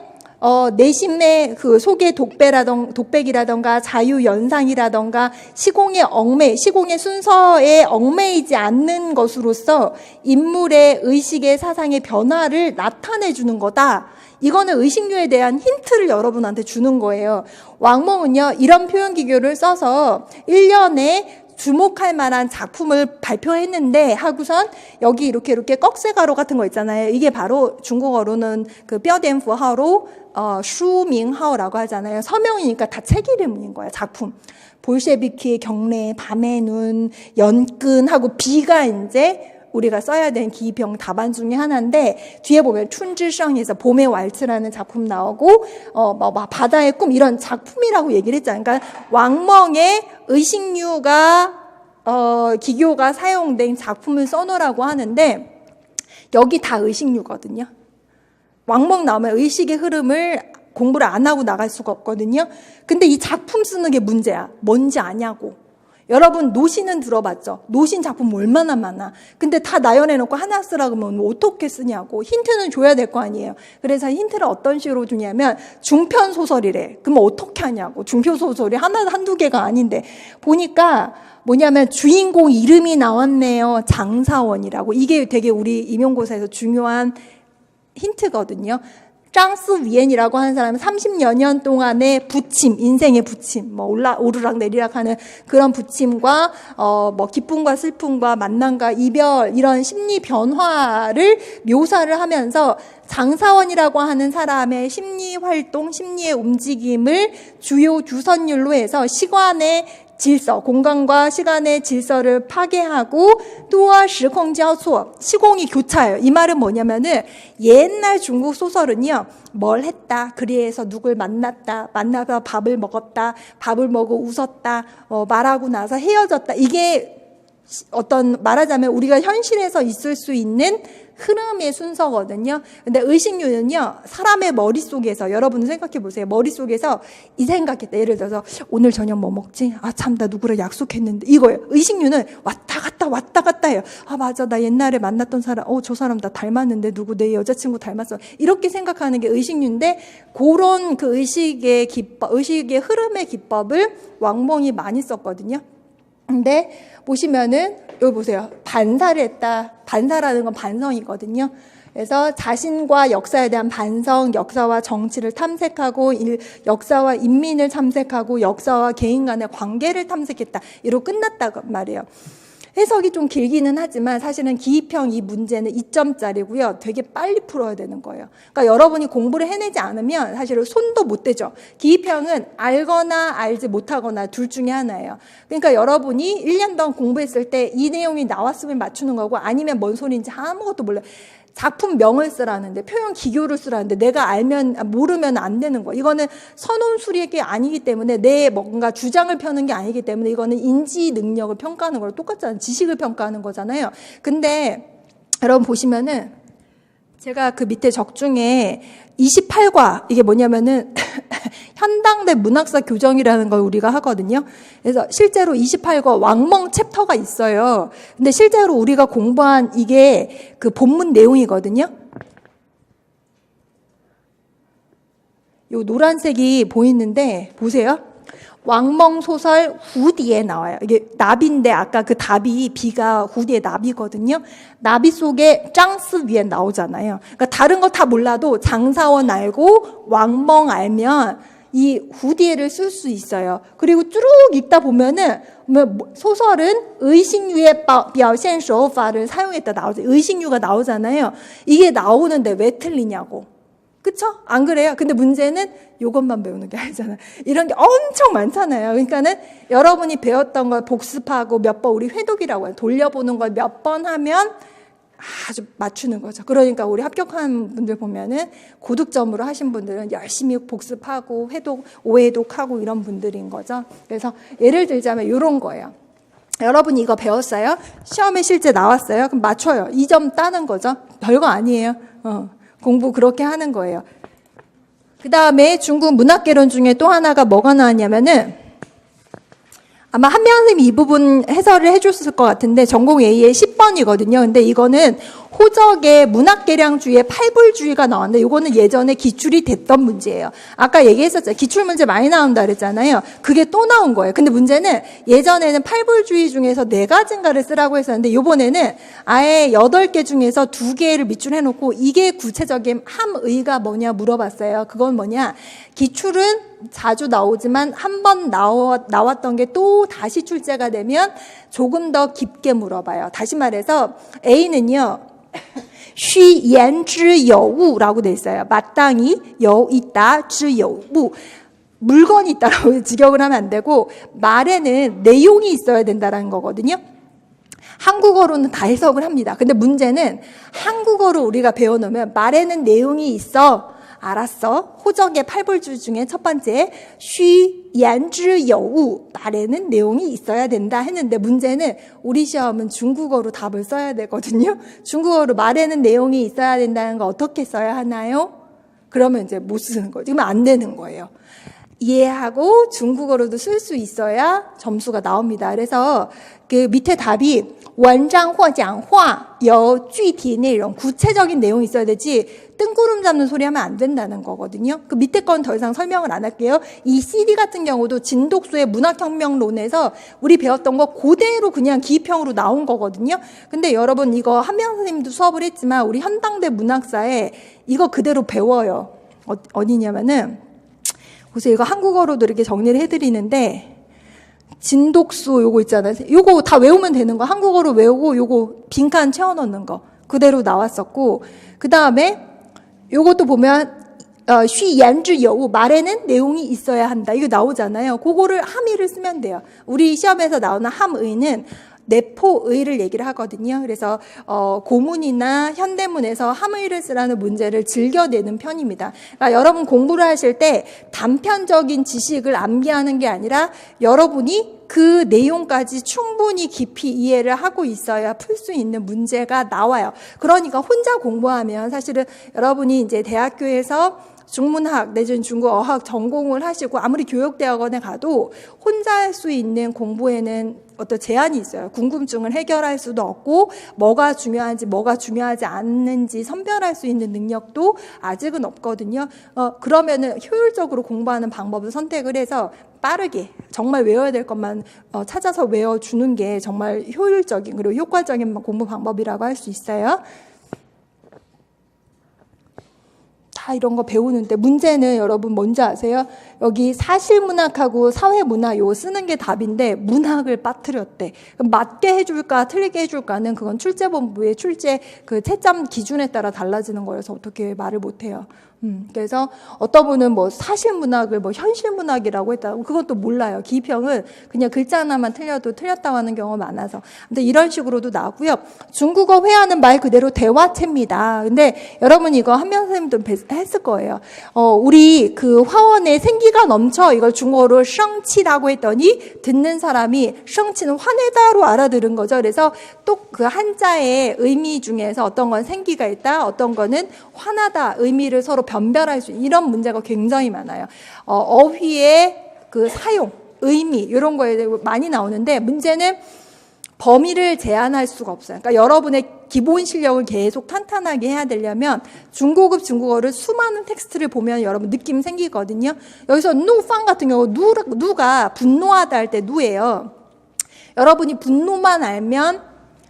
내심의 그 속의 독백이라던가 자유연상이라던가 시공의 순서에 얽매이지 않는 것으로서 인물의 의식의 사상의 변화를 나타내 주는 거다. 이거는 의식류에 대한 힌트를 여러분한테 주는 거예요. 왕몽은요, 이런 표현 기교를 써서 1년에 주목할 만한 작품을 발표했는데 하고선 여기 이렇게 꺽쇠가루 같은 거 있잖아요. 이게 바로 중국어로는 그 뼈댄푸하로 슈밍하오라고 하잖아요. 서명이니까 다 책 이름인 거야, 작품. 볼셰비키의 경례, 밤의 눈, 연끈하고 비가 이제 우리가 써야 되는 기입형 답안 중에 하나인데 뒤에 보면 춘지성에서 봄의 왈츠라는 작품 나오고 바다의 꿈 이런 작품이라고 얘기를 했잖아요. 그러니까 왕멍의 의식류가 기교가 사용된 작품을 써놓으라고 하는데 여기 다 의식류거든요. 왕멍 나오면 의식의 흐름을 공부를 안 하고 나갈 수가 없거든요. 근데 이 작품 쓰는 게 문제야. 뭔지 아냐고. 여러분 노신은 들어봤죠? 노신 작품 얼마나 많아. 근데 다 나열해놓고 하나 쓰라고 하면 어떻게 쓰냐고. 힌트는 줘야 될 거 아니에요. 그래서 힌트를 어떤 식으로 주냐면 중편소설이래. 그럼 어떻게 하냐고. 중편소설이 한두 개가 아닌데. 보니까 뭐냐면 주인공 이름이 나왔네요. 장사원이라고. 이게 되게 우리 임용고사에서 중요한 힌트거든요. 짱스위엔이라고 하는 사람은 30여 년 동안의 부침, 인생의 부침, 뭐 오르락 내리락 하는 그런 부침과 뭐 기쁨과 슬픔과 만남과 이별 이런 심리 변화를 묘사를 하면서 장사원이라고 하는 사람의 심리 활동, 심리의 움직임을 주요 주선율로 해서 시간의 질서, 공간과 시간의 질서를 파괴하고 또한 시공交错, 시공이 교차해요. 이 말은 뭐냐면은 옛날 중국 소설은요. 뭘 했다. 그리해서 누굴 만났다. 만나서 밥을 먹었다. 밥을 먹고 웃었다. 말하고 나서 헤어졌다. 이게 어떤 말하자면 우리가 현실에서 있을 수 있는 흐름의 순서거든요. 근데 의식류는요, 사람의 머릿속에서, 여러분 생각해 보세요. 머릿속에서 이 생각했다. 예를 들어서 오늘 저녁 뭐 먹지? 아, 참, 나 누구랑 약속했는데. 이거예요. 의식류는 왔다 갔다 해요. 아, 맞아. 나 옛날에 만났던 사람, 저 사람 나 닮았는데 누구 내 여자친구 닮았어. 이렇게 생각하는 게 의식류인데, 그런 그 의식의 기법, 의식의 흐름의 기법을 왕몽이 많이 썼거든요. 근데 보시면은 여기 보세요. 반사를 했다. 반사라는 건 반성이거든요. 그래서 자신과 역사에 대한 반성, 역사와 정치를 탐색하고 역사와 인민을 탐색하고 역사와 개인 간의 관계를 탐색했다. 이로 끝났다고 말이에요. 해석이 좀 길기는 하지만 사실은 기입형 이 문제는 2점짜리고요. 되게 빨리 풀어야 되는 거예요. 그러니까 여러분이 공부를 해내지 않으면 사실은 손도 못 대죠. 기입형은 알거나 알지 못하거나 둘 중에 하나예요. 그러니까 여러분이 1년 동안 공부했을 때 이 내용이 나왔으면 맞추는 거고 아니면 뭔 소리인지 아무것도 몰라요. 작품명을 쓰라는데 표현 기교를 쓰라는데 내가 모르면 안 되는 거예요. 이거는 선논술이 아니기 때문에 내 뭔가 주장을 펴는 게 아니기 때문에 이거는 인지 능력을 평가하는 거랑 똑같잖아요. 지식을 평가하는 거잖아요. 근데 여러분 보시면은 제가 그 밑에 적중에 28과 이게 뭐냐면은 현당대 문학사 교정이라는 걸 우리가 하거든요. 그래서 실제로 28과 왕멍 챕터가 있어요. 근데 실제로 우리가 공부한 이게 그 본문 내용이거든요. 요 노란색이 보이는데 보세요. 왕멍 소설 후디에 나와요. 이게 나비인데 아까 그 답이 비가 후디의 나비거든요. 나비 속에 짱스 위에 나오잖아요. 그러니까 다른 거 다 몰라도 장사원 알고 왕멍 알면 이 후디에를 쓸 수 있어요. 그리고 쭉 읽다 보면은 소설은 의식유의 表现手法를 사용했다 나오죠. 의식유가 나오잖아요. 이게 나오는데 왜 틀리냐고. 그쵸? 안 그래요? 근데 문제는 이것만 배우는 게 아니잖아요. 이런 게 엄청 많잖아요. 그러니까는 여러분이 배웠던 걸 복습하고 몇 번 우리 회독이라고 해요. 돌려보는 걸 몇 번 하면 아주 맞추는 거죠. 그러니까 우리 합격한 분들 보면은 고득점으로 하신 분들은 열심히 복습하고 회독, 오해독하고 이런 분들인 거죠. 그래서 예를 들자면 이런 거예요. 여러분이 이거 배웠어요? 시험에 실제 나왔어요? 그럼 맞춰요. 2점 따는 거죠. 별거 아니에요. 공부 그렇게 하는 거예요. 그 다음에 중국 문학개론 중에 또 하나가 뭐가 나왔냐면은 아마 한명 선생님이 이 부분 해설을 해줬을 것 같은데 전공 A의 10번이거든요. 근데 이거는 호적의 문학계량주의의 팔불주의가 나왔는데 이거는 예전에 기출이 됐던 문제예요. 아까 얘기했었죠. 기출문제 많이 나온다 그랬잖아요. 그게 또 나온 거예요. 근데 문제는 예전에는 팔불주의 중에서 4가지인가를 쓰라고 했었는데 이번에는 아예 8개 중에서 2개를 밑줄해놓고 이게 구체적인 함의가 뭐냐 물어봤어요. 그건 뭐냐. 기출은 자주 나오지만 한 번 나왔던 게 또 다시 출제가 되면 조금 더 깊게 물어봐요. 다시 말해서 A는요. 虚言之有物라고 돼 있어요. 마땅히 有있다, 之有物. 물건이 있다라고 직역을 하면 안 되고 말에는 내용이 있어야 된다라는 거거든요. 한국어로는 다 해석을 합니다. 근데 문제는 한국어로 우리가 배워놓으면 말에는 내용이 있어. 알았어. 호적의 팔불주 중에 첫 번째 虚言之有物 말에는 내용이 있어야 된다 했는데 문제는 우리 시험은 중국어로 답을 써야 되거든요. 중국어로 말에는 내용이 있어야 된다는 거 어떻게 써야 하나요? 그러면 이제 못 쓰는 거죠. 그러면 안 되는 거예요. 이해하고 중국어로도 쓸 수 있어야 점수가 나옵니다. 그래서 그 밑에 답이 원장或讲话有具体内容 구체적인 내용이 있어야 되지 뜬구름 잡는 소리 하면 안 된다는 거거든요. 그 밑에 건 더 이상 설명을 안 할게요. 이 CD 같은 경우도 진독수의 문학혁명론에서 우리 배웠던 거 그대로 그냥 기입형으로 나온 거거든요. 근데 여러분 이거 한명 선생님도 수업을 했지만 우리 현당대 문학사에 이거 그대로 배워요. 어디냐면은 보세요. 이거 한국어로도 이렇게 정리를 해드리는데 진독수 요거 있잖아요. 요거 다 외우면 되는 거. 한국어로 외우고 요거 빈칸 채워넣는 거. 그대로 나왔었고 그 다음에 요것도 보면 虚言之有物 말에는 내용이 있어야 한다. 이거 나오잖아요. 그거를 함의를 쓰면 돼요. 우리 시험에서 나오는 함의는 내포의를 얘기를 하거든요. 그래서 고문이나 현대문에서 함의를 쓰라는 문제를 즐겨내는 편입니다. 그러니까 여러분 공부를 하실 때 단편적인 지식을 암기하는 게 아니라 여러분이 그 내용까지 충분히 깊이 이해를 하고 있어야 풀 수 있는 문제가 나와요. 그러니까 혼자 공부하면 사실은 여러분이 이제 대학교에서 중문학 내지는 중국어학 전공을 하시고 아무리 교육대학원에 가도 혼자 할 수 있는 공부에는 어떤 제한이 있어요. 궁금증을 해결할 수도 없고 뭐가 중요한지 뭐가 중요하지 않는지 선별할 수 있는 능력도 아직은 없거든요. 그러면은 효율적으로 공부하는 방법을 선택을 해서 빠르게 정말 외워야 될 것만 찾아서 외워주는 게 정말 효율적인 그리고 효과적인 공부 방법이라고 할 수 있어요. 다 이런 거 배우는데 문제는 여러분 뭔지 아세요? 여기 사실문학하고 사회문학 요 쓰는 게 답인데 문학을 빠뜨렸대. 그럼 맞게 해줄까 틀리게 해줄까는 그건 출제본부의 출제 그 채점 기준에 따라 달라지는 거여서 어떻게 말을 못해요. 그래서 어떤 분은 뭐 사실문학을 뭐 현실문학이라고 했다. 그건 또 몰라요. 기평은 그냥 글자 하나만 틀려도 틀렸다고 하는 경우가 많아서. 근데 이런 식으로도 나오고요. 중국어 회화는 말 그대로 대화체입니다. 근데 여러분 이거 한명 선생님도 했을 거예요. 우리 그 화원에 생기가 넘쳐 이걸 중국어로 성치라고 했더니 듣는 사람이 성치는 화내다로 알아들은 거죠. 그래서 또 그 한자의 의미 중에서 어떤 건 생기가 있다, 어떤 거는 화나다 의미를 서로 변별할 수 있는 이런 문제가 굉장히 많아요. 어휘의 그 사용, 의미 이런 거에 대해 많이 나오는데 문제는 범위를 제한할 수가 없어요. 그러니까 여러분의 기본 실력을 계속 탄탄하게 해야 되려면 중고급 중국어를 수많은 텍스트를 보면 여러분 느낌 생기거든요. 여기서 누팡 같은 경우 누가 분노하다 할 때 누예요. 여러분이 분노만 알면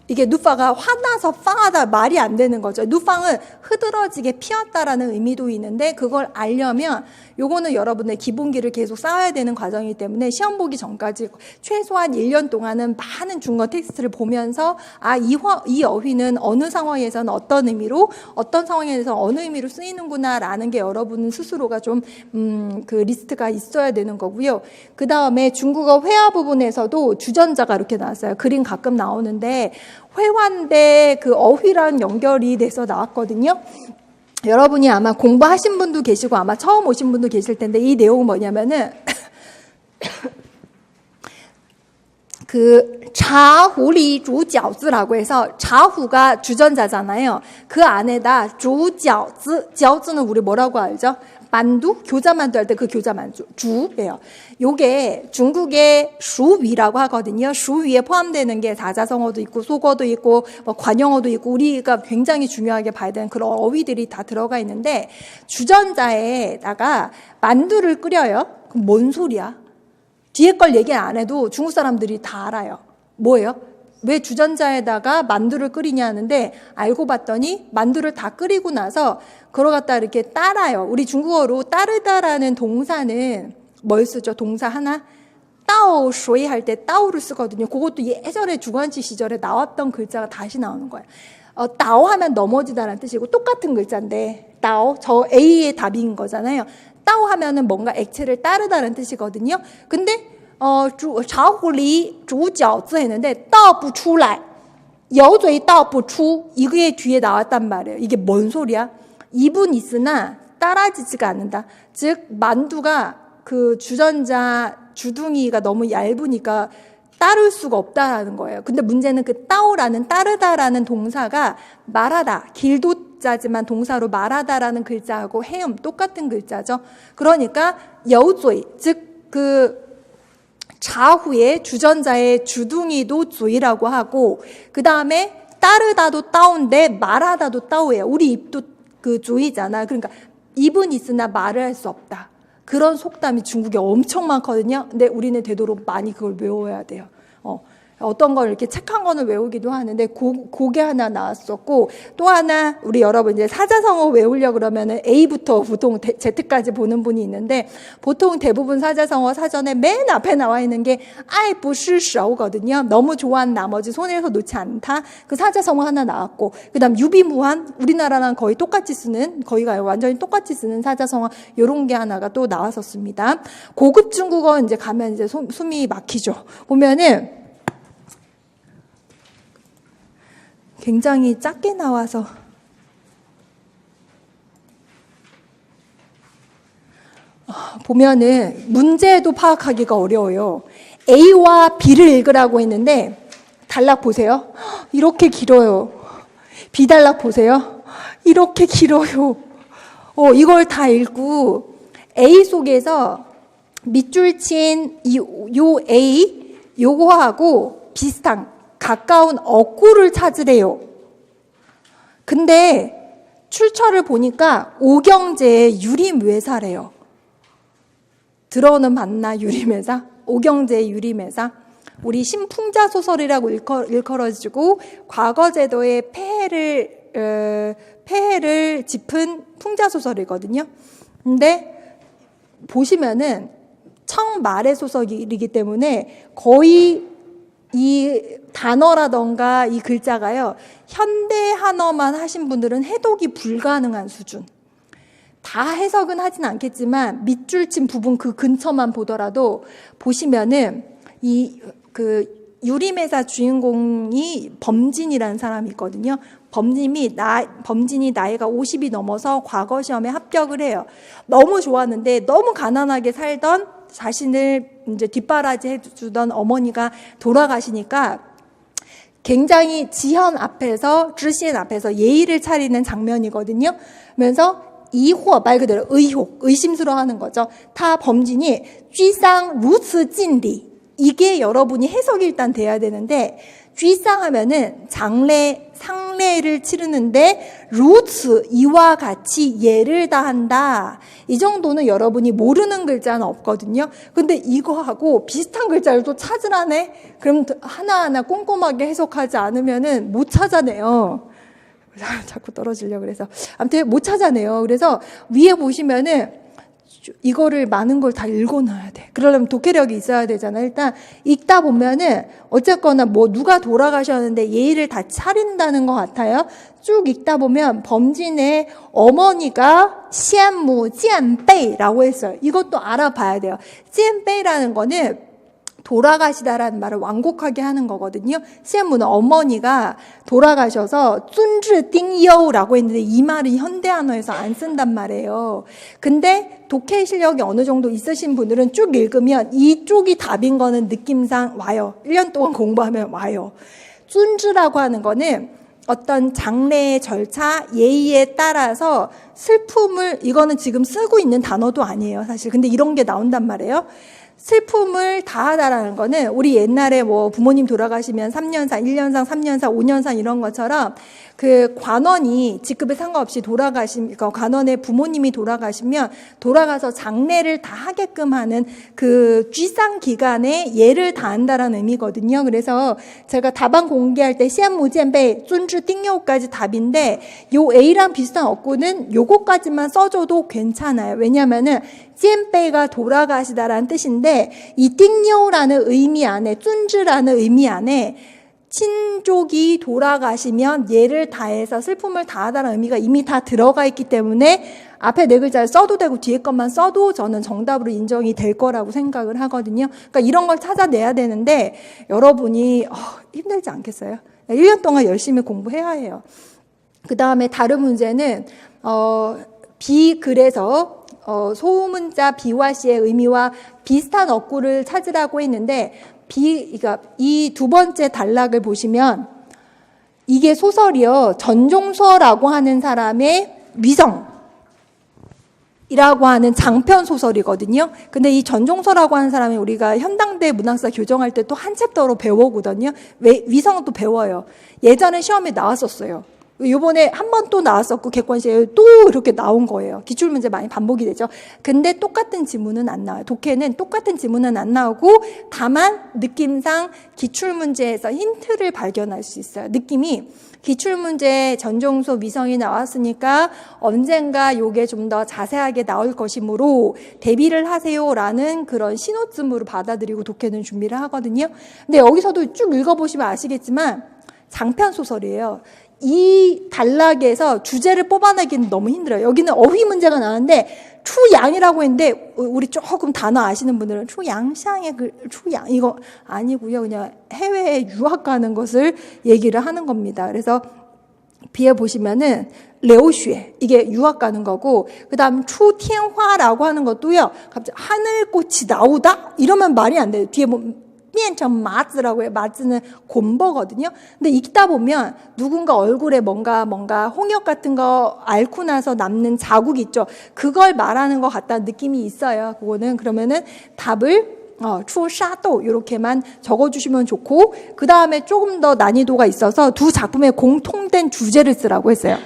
이게 누파가 화나서 빵하다 말이 안 되는 거죠. 누팡은 흐드러지게 피었다라는 의미도 있는데 그걸 알려면 요거는 여러분의 기본기를 계속 쌓아야 되는 과정이기 때문에 시험 보기 전까지 최소한 1년 동안은 많은 중국어 텍스트를 보면서 이 어휘는 어느 상황에서는 어떤 의미로 어떤 상황에서 어느 의미로 쓰이는구나라는 게 여러분 스스로가 좀 그 리스트가 있어야 되는 거고요. 그 다음에 중국어 회화 부분에서도 주전자가 이렇게 나왔어요. 그림 가끔 나오는데 회화인데 그 어휘랑 연결이 돼서 나왔거든요. 여러분이 아마 공부하신 분도 계시고 아마 처음 오신 분도 계실 텐데 이 내용은 뭐냐면은 그 자후리 주饺子라고 해서 자후가 주전자잖아요. 그 안에다 주饺子, 饺子는 우리 뭐라고 알죠? 만두? 교자만두 할 때 그 교자만두 주예요. 요게 중국의 슈위라고 하거든요. 슈위에 포함되는 게 사자성어도 있고 속어도 있고 뭐 관용어도 있고 우리가 굉장히 중요하게 봐야 되는 그런 어휘들이 다 들어가 있는데 주전자에다가 만두를 끓여요. 그럼 뭔 소리야? 뒤에 걸 얘기 안 해도 중국 사람들이 다 알아요. 뭐예요? 왜 주전자에다가 만두를 끓이냐 하는데 알고 봤더니 만두를 다 끓이고 나서 그걸 갖다 이렇게 따라요. 우리 중국어로 따르다라는 동사는 뭘 쓰죠? 동사 하나? 따오 슈이 할 때 따오를 쓰거든요. 그것도 예전에 주관치 시절에 나왔던 글자가 다시 나오는 거예요. 따오 하면 넘어지다라는 뜻이고 똑같은 글자인데 따오, 저 A의 답인 거잖아요. 따오 하면은 뭔가 액체를 따르다는 뜻이거든요. 근데 자후리 주饺子했는데 倒不出来 有嘴倒不出 이게 뒤에 나왔단 말이에요. 이게 뭔 소리야? 입은 있으나 따라지지가 않는다. 즉 만두가 그 주전자 주둥이가 너무 얇으니까 따를 수가 없다라는 거예요. 근데 문제는 그 따오라는 따르다라는 동사가 말하다 길도자지만 동사로 말하다라는 글자하고 해음 똑같은 글자죠. 그러니까 여우조이 즉 그 자후의 주전자의 주둥이도 조이라고 하고 그 다음에 따르다도 따오인데 말하다도 따오예요. 우리 입도 그 조이잖아. 그러니까 입은 있으나 말을 할 수 없다. 그런 속담이 중국에 엄청 많거든요. 근데 우리는 되도록 많이 그걸 외워야 돼요. 어떤 걸 이렇게 책 한 권을 외우기도 하는데 그게 하나 나왔었고 또 하나 우리 여러분 이제 사자성어 외우려 그러면은 A부터 보통 Z까지 보는 분이 있는데 보통 대부분 사자성어 사전에 맨 앞에 나와 있는 게 아이 부시셔거든요. 너무 좋아하는 나머지 손에서 놓지 않다. 그 사자성어 하나 나왔고 그다음 유비무한 우리나라랑 거의 똑같이 쓰는 거의가 완전히 똑같이 쓰는 사자성어 요런 게 하나가 또 나왔었습니다. 고급 중국어 이제 가면 이제 숨이 막히죠. 보면은 굉장히 작게 나와서 보면은 문제도 파악하기가 어려워요. A와 B를 읽으라고 했는데 단락 보세요. 이렇게 길어요. B 단락 보세요. 이렇게 길어요. 이걸 다 읽고 A 속에서 밑줄 친 요 A 요거하고 비슷한 가까운 어구를 찾으래요. 근데 출처를 보니까 오경제의 유림외사래요. 들어는 봤나 유림외사? 오경제의 유림외사? 우리 신풍자 소설이라고 일컬어지고 과거제도의 폐해를 짚은 풍자 소설이거든요. 근데 보시면은 청말의 소설이기 때문에 거의 이 단어라던가 이 글자가요, 현대 한어만 하신 분들은 해독이 불가능한 수준. 다 해석은 하진 않겠지만 밑줄 친 부분 그 근처만 보더라도 보시면은 유림회사 주인공이 범진이라는 사람이 있거든요. 범진이 나이가 50이 넘어서 과거 시험에 합격을 해요. 너무 좋았는데 너무 가난하게 살던 자신을 이제 뒷바라지 해주던 어머니가 돌아가시니까 굉장히 지현 앞에서, 주시엔 앞에서 예의를 차리는 장면이거든요. 그러면서 이호, 말 그대로 의심스러워하는 거죠. 타 범진이 쥐상 루츠 찐리, 이게 여러분이 해석이 일단 돼야 되는데, 쥐상 하면은 상례를 치르는데 루츠, 이와 같이 예를 다한다. 이 정도는 여러분이 모르는 글자는 없거든요. 근데 이거하고 비슷한 글자를 또 찾으라네? 그럼 하나하나 꼼꼼하게 해석하지 않으면은 못 찾아내요. 자꾸 떨어지려고 그래서. 아무튼 못 찾아내요. 그래서 위에 보시면은 이거를 많은 걸 다 읽어놔야 돼. 그러려면 독해력이 있어야 되잖아. 일단 읽다 보면은 어쨌거나 뭐 누가 돌아가셨는데 예의를 다 차린다는 것 같아요. 쭉 읽다 보면 범진의 어머니가 시안무 찌안베이라고 했어요. 이것도 알아봐야 돼요. 찌안베이라는 거는 돌아가시다라는 말을 완곡하게 하는 거거든요. 시엠무는 어머니가 돌아가셔서 쭌즈띵여우라고 했는데 이 말은 현대 한어에서 안 쓴단 말이에요. 근데 독해 실력이 어느 정도 있으신 분들은 쭉 읽으면 이쪽이 답인 거는 느낌상 와요. 1년 동안 공부하면 와요. 쭌즈라고 하는 거는 어떤 장례의 절차, 예의에 따라서 슬픔을, 이거는 지금 쓰고 있는 단어도 아니에요, 사실. 근데 이런 게 나온단 말이에요. 슬픔을 다하다라는 거는 우리 옛날에 뭐 부모님 돌아가시면 3년산, 1년산, 3년산, 5년산 이런 것처럼 그 관원이 직급에 상관없이 그러니까 관원의 부모님이 돌아가시면 돌아가서 장례를 다 하게끔 하는 그 쥐상 기간에 예를 다한다라는 의미거든요. 그래서 제가 답안 공개할 때 시안무젠베, 쭌즈 띵여우까지 답인데 요 A랑 비슷한 어구는 요거까지만 써줘도 괜찮아요. 왜냐면은 찌엔베이가 돌아가시다라는 뜻인데 이 띵여우라는 의미 안에, 쭌즈라는 의미 안에 친족이 돌아가시면 예를 다해서 슬픔을 다하다는 의미가 이미 다 들어가 있기 때문에 앞에 네 글자를 써도 되고 뒤에 것만 써도 저는 정답으로 인정이 될 거라고 생각을 하거든요. 그러니까 이런 걸 찾아내야 되는데 여러분이 힘들지 않겠어요? 1년 동안 열심히 공부해야 해요. 그 다음에 다른 문제는 비글에서 소문자 비와 시의 의미와 비슷한 어구를 찾으라고 했는데 그러니까 이 두 번째 단락을 보시면 이게 소설이요. 전종서라고 하는 사람의 위성이라고 하는 장편 소설이거든요. 근데 이 전종서라고 하는 사람이 우리가 현당대 문학사 교정할 때 또 한 챕터로 배워오거든요. 위성은 또 배워요. 예전에 시험에 나왔었어요. 요번에 한 번 또 나왔었고 객관시에 또 이렇게 나온 거예요. 기출문제 많이 반복이 되죠. 근데 똑같은 지문은 안 나와요. 독해는 똑같은 지문은 안 나오고 다만 느낌상 기출문제에서 힌트를 발견할 수 있어요. 느낌이 기출문제 전종소 위성이 나왔으니까 언젠가 요게 좀 더 자세하게 나올 것이므로 대비를 하세요라는 그런 신호쯤으로 받아들이고 독해는 준비를 하거든요. 근데 여기서도 쭉 읽어보시면 아시겠지만 장편 소설이에요. 이 단락에서 주제를 뽑아내기는 너무 힘들어요. 여기는 어휘 문제가 나왔는데 추양이라고 했는데 우리 조금 단어 아시는 분들은 추양샹의 그 추양 이거 아니고요. 그냥 해외에 유학 가는 것을 얘기를 하는 겁니다. 그래서 비에 보시면은 레오슈에 이게 유학 가는 거고 그다음 추티엔화라고 하는 것도요. 갑자기 하늘꽃이 나오다 이러면 말이 안 돼요. 뒤에 보면变成 마즈라고 해요. 마즈는 곰버거든요. 근데 읽다 보면 누군가 얼굴에 뭔가 홍역 같은 거 앓고 나서 남는 자국이 있죠. 그걸 말하는 것 같다는 느낌이 있어요. 그거는 그러면은 답을 추샤도 이렇게만 적어주시면 좋고 그 다음에 조금 더 난이도가 있어서 두 작품의 공통된 주제를 쓰라고 했어요.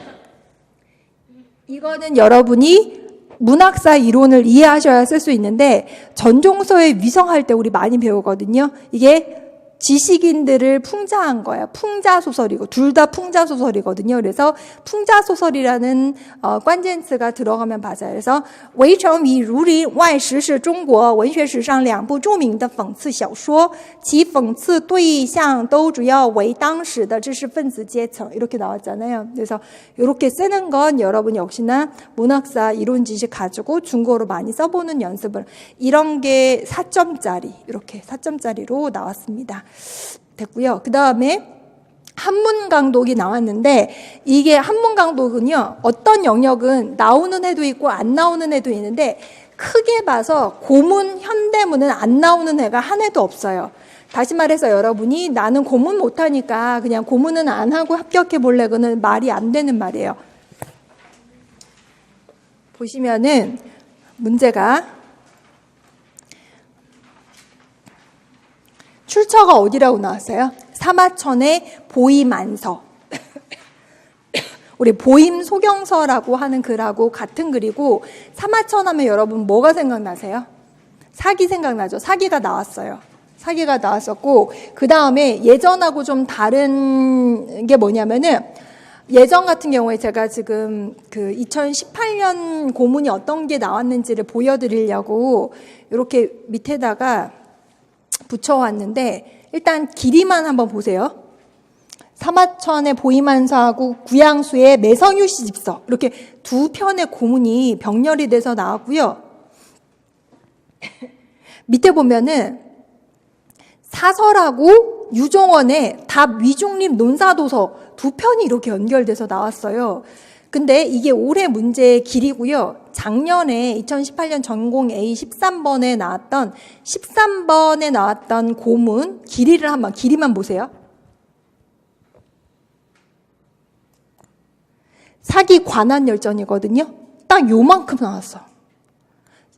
이거는 여러분이 문학사 이론을 이해하셔야 쓸 수 있는데 전종서에 위성할 때 우리 많이 배우거든요. 이게 지식인들을 풍자한 거야. 풍자소설이고 둘 다 풍자소설이거든요. 그래서 풍자소설이라는 관键词가 들어가면 맞아요. 그래서 围城与儒林外史是中国文学史上两部著名的讽刺小说其讽刺对象都主要为当时的知识分子阶层 이렇게 나왔잖아요. 그래서 이렇게 쓰는 건 여러분 역시나 문학사 이론 지식 가지고 중국어로 많이 써보는 연습을 이런 게 4점짜리 이렇게 4점짜리로 나왔습니다. 됐고요. 그 다음에 한문강독이 나왔는데 이게 한문강독은요. 어떤 영역은 나오는 애도 있고 안 나오는 애도 있는데 크게 봐서 고문, 현대문은 안 나오는 애가 한 애도 없어요. 다시 말해서 여러분이 나는 고문 못하니까 그냥 고문은 안 하고 합격해 볼래 그는 말이 안 되는 말이에요. 보시면은 문제가 출처가 어디라고 나왔어요? 사마천의 보임안서. 우리 보임 소경서라고 하는 글하고 같은 글이고 사마천 하면 여러분 뭐가 생각나세요? 사기 생각나죠? 사기가 나왔어요. 사기가 나왔었고 그 다음에 예전하고 좀 다른 게 뭐냐면은 예전 같은 경우에 제가 지금 그 2018년 고문이 어떤 게 나왔는지를 보여드리려고 이렇게 밑에다가 붙여왔는데 일단 길이만 한번 보세요. 사마천의 보임안서하고 구양수의 매성유씨 집서 이렇게 두 편의 고문이 병렬이 돼서 나왔고요. 밑에 보면은 사설하고 유종원의 답 위중립 논사도서 두 편이 이렇게 연결돼서 나왔어요. 근데 이게 올해 문제의 길이고요. 작년에 2018년 전공 A 13번에 나왔던 고문 길이만 보세요. 사기 관한열전이거든요. 딱 요만큼 나왔어.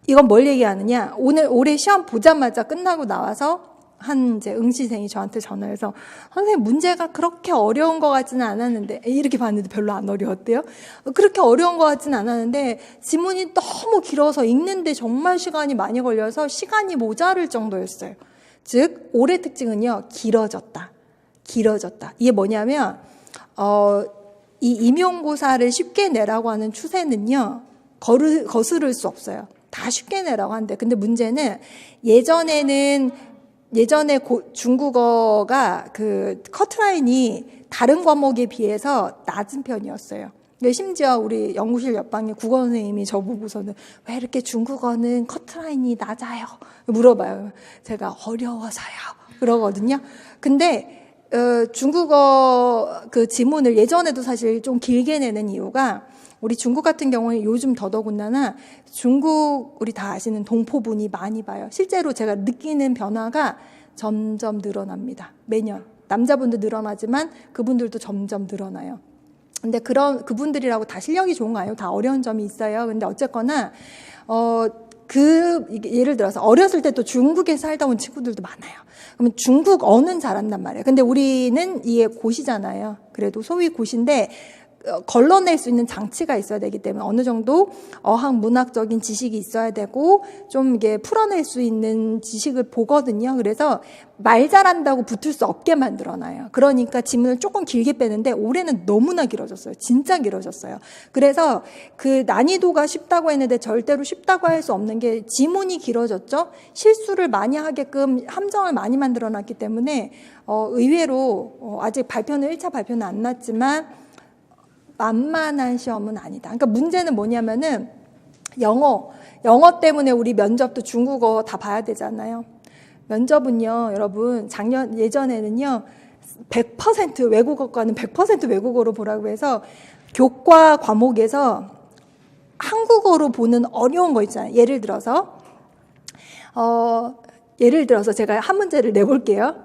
이건 뭘 얘기하느냐? 올해 시험 보자마자 끝나고 나와서 한 이제 응시생이 저한테 전화해서 선생님 문제가 그렇게 어려운 것 같지는 않았는데 이렇게 봤는데 별로 안 어려웠대요. 그렇게 어려운 것 같지는 않았는데 지문이 너무 길어서 읽는데 정말 시간이 많이 걸려서 시간이 모자랄 정도였어요. 즉 올해 특징은요. 길어졌다. 이게 뭐냐면 이 임용고사를 쉽게 내라고 하는 추세는요. 거스를 수 없어요. 다 쉽게 내라고 하는데 근데 문제는 예전에 중국어가 그 커트라인이 다른 과목에 비해서 낮은 편이었어요. 심지어 우리 연구실 옆방에 국어 선생님이 저보고서는 왜 이렇게 중국어는 커트라인이 낮아요? 물어봐요. 제가 어려워서요. 그러거든요. 근데 중국어 그 지문을 예전에도 사실 좀 길게 내는 이유가 우리 중국 같은 경우에 요즘 더더군다나 중국 우리 다 아시는 동포분이 많이 봐요. 실제로 제가 느끼는 변화가 점점 늘어납니다. 매년. 남자분도 늘어나지만 그분들도 점점 늘어나요. 근데 그분들이라고 다 실력이 좋은 거 아니에요. 다 어려운 점이 있어요. 근데 어쨌거나 예를 들어서 어렸을 때 또 중국에 살다 온 친구들도 많아요. 그러면 중국어는 잘한단 말이에요. 근데 우리는 이게 고시잖아요. 그래도 소위 고시인데 걸러낼 수 있는 장치가 있어야 되기 때문에 어느 정도 어학 문학적인 지식이 있어야 되고 좀 이게 풀어낼 수 있는 지식을 보거든요. 그래서 말 잘한다고 붙을 수 없게 만들어놔요. 그러니까 지문을 조금 길게 빼는데 올해는 너무나 길어졌어요. 진짜 길어졌어요. 그래서 그 난이도가 쉽다고 했는데 절대로 쉽다고 할 수 없는 게 지문이 길어졌죠. 실수를 많이 하게끔 함정을 많이 만들어놨기 때문에 의외로 아직 1차 발표는 안 났지만 만만한 시험은 아니다. 그러니까 문제는 뭐냐면은 영어 때문에 우리 면접도 중국어 다 봐야 되잖아요. 면접은요, 여러분, 예전에는요, 100% 외국어과는 100% 외국어로 보라고 해서 교과 과목에서 한국어로 보는 어려운 거 있잖아요. 예를 들어서 제가 한 문제를 내볼게요.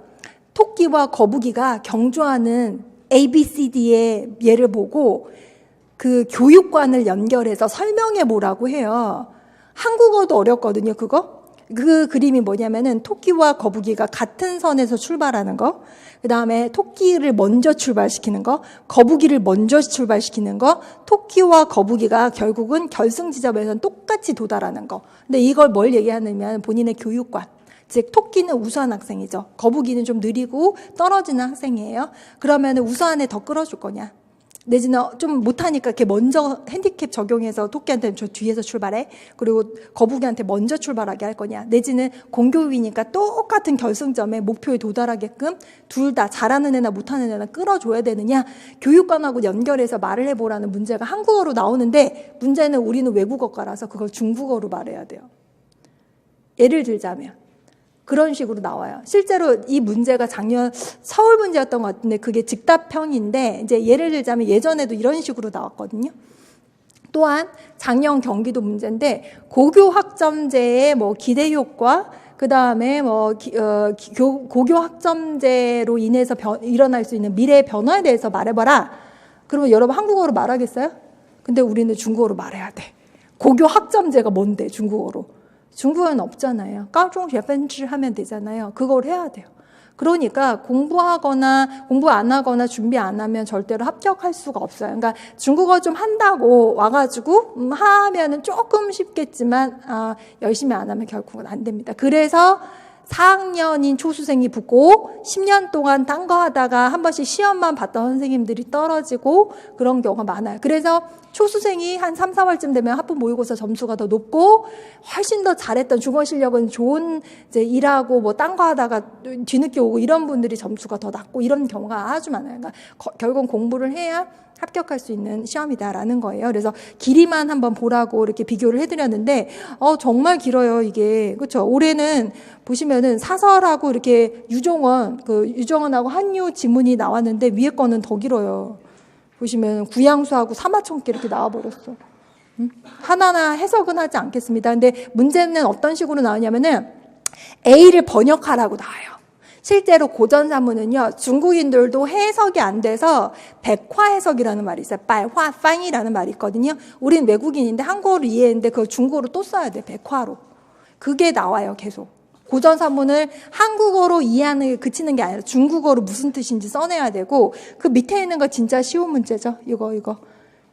토끼와 거북이가 경주하는 ABCD의 예를 보고 그 교육관을 연결해서 설명해 보라고 해요. 한국어도 어렵거든요, 그거. 그 그림이 뭐냐면은 토끼와 거북이가 같은 선에서 출발하는 거, 그 다음에 토끼를 먼저 출발시키는 거, 거북이를 먼저 출발시키는 거, 토끼와 거북이가 결국은 결승 지점에서는 똑같이 도달하는 거. 근데 이걸 뭘 얘기하냐면 본인의 교육관. 즉 토끼는 우수한 학생이죠. 거북이는 좀 느리고 떨어지는 학생이에요. 그러면 우수한 애 더 끌어줄 거냐? 내지는 좀 못하니까 이렇게 먼저 핸디캡 적용해서 토끼한테는 저 뒤에서 출발해. 그리고 거북이한테 먼저 출발하게 할 거냐. 내지는 공교육이니까 똑같은 결승점에 목표에 도달하게끔 둘 다 잘하는 애나 못하는 애나 끌어줘야 되느냐. 교육관하고 연결해서 말을 해보라는 문제가 한국어로 나오는데 문제는 우리는 외국어과라서 그걸 중국어로 말해야 돼요. 예를 들자면 그런 식으로 나와요. 실제로 이 문제가 작년 서울 문제였던 것 같은데 그게 즉답형인데 이제 예를 들자면 예전에도 이런 식으로 나왔거든요. 또한 작년 경기도 문제인데 고교 학점제의 뭐 기대 효과, 그 다음에 뭐 고교 학점제로 인해서 일어날 수 있는 미래 변화에 대해서 말해봐라. 그러면 여러분 한국어로 말하겠어요? 근데 우리는 중국어로 말해야 돼. 고교 학점제가 뭔데 중국어로? 중국어는 없잖아요. 가중쉐分支 하면 되잖아요. 그걸 해야 돼요. 그러니까 공부 안 하거나 준비 안 하면 절대로 합격할 수가 없어요. 그러니까 중국어 좀 한다고 와가지고 하면은 조금 쉽겠지만 열심히 안 하면 결국은 안 됩니다. 그래서 4학년인 초수생이 붙고 10년 동안 딴 거 하다가 한 번씩 시험만 봤던 선생님들이 떨어지고 그런 경우가 많아요. 그래서 초수생이 한 3, 4월쯤 되면 학부 모의고사 점수가 더 높고 훨씬 더 잘했던 중어 실력은 좋은 이제 일하고 뭐 딴 거 하다가 뒤늦게 오고 이런 분들이 점수가 더 낮고 이런 경우가 아주 많아요. 그러니까 결국은 공부를 해야 합격할 수 있는 시험이다라는 거예요. 그래서 길이만 한번 보라고 이렇게 비교를 해드렸는데, 정말 길어요, 이게. 그렇죠? 올해는 보시면은 사설하고 이렇게 유정원하고 한유 지문이 나왔는데 위에 거는 더 길어요. 보시면 구양수하고 사마천기 이렇게 나와버렸어. 하나하나 해석은 하지 않겠습니다. 근데 문제는 어떤 식으로 나오냐면은 A를 번역하라고 나와요. 실제로 고전사문은요, 중국인들도 해석이 안 돼서 백화 해석이라는 말이 있어요. 발화 판이라는 말이 있거든요. 우린 외국인인데 한국어로 이해했는데 그걸 중국어로 또 써야 돼, 백화로. 그게 나와요, 계속. 고전사문을 한국어로 이해하는 게 그치는 게 아니라 중국어로 무슨 뜻인지 써내야 되고, 그 밑에 있는 거 진짜 쉬운 문제죠. 이거.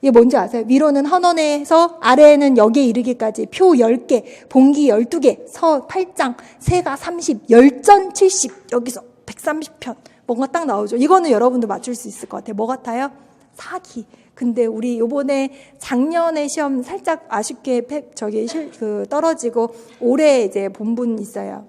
이게 뭔지 아세요? 위로는 헌원에서 아래에는 여기에 이르기까지 표 10개, 봉기 12개, 서 8장, 세가 30, 열전 70, 여기서 130편. 뭔가 딱 나오죠. 이거는 여러분도 맞출 수 있을 것 같아요. 뭐 같아요? 사기. 근데 우리 요번에 작년에 시험 살짝 아쉽게 떨어지고 올해 이제 본 분 있어요.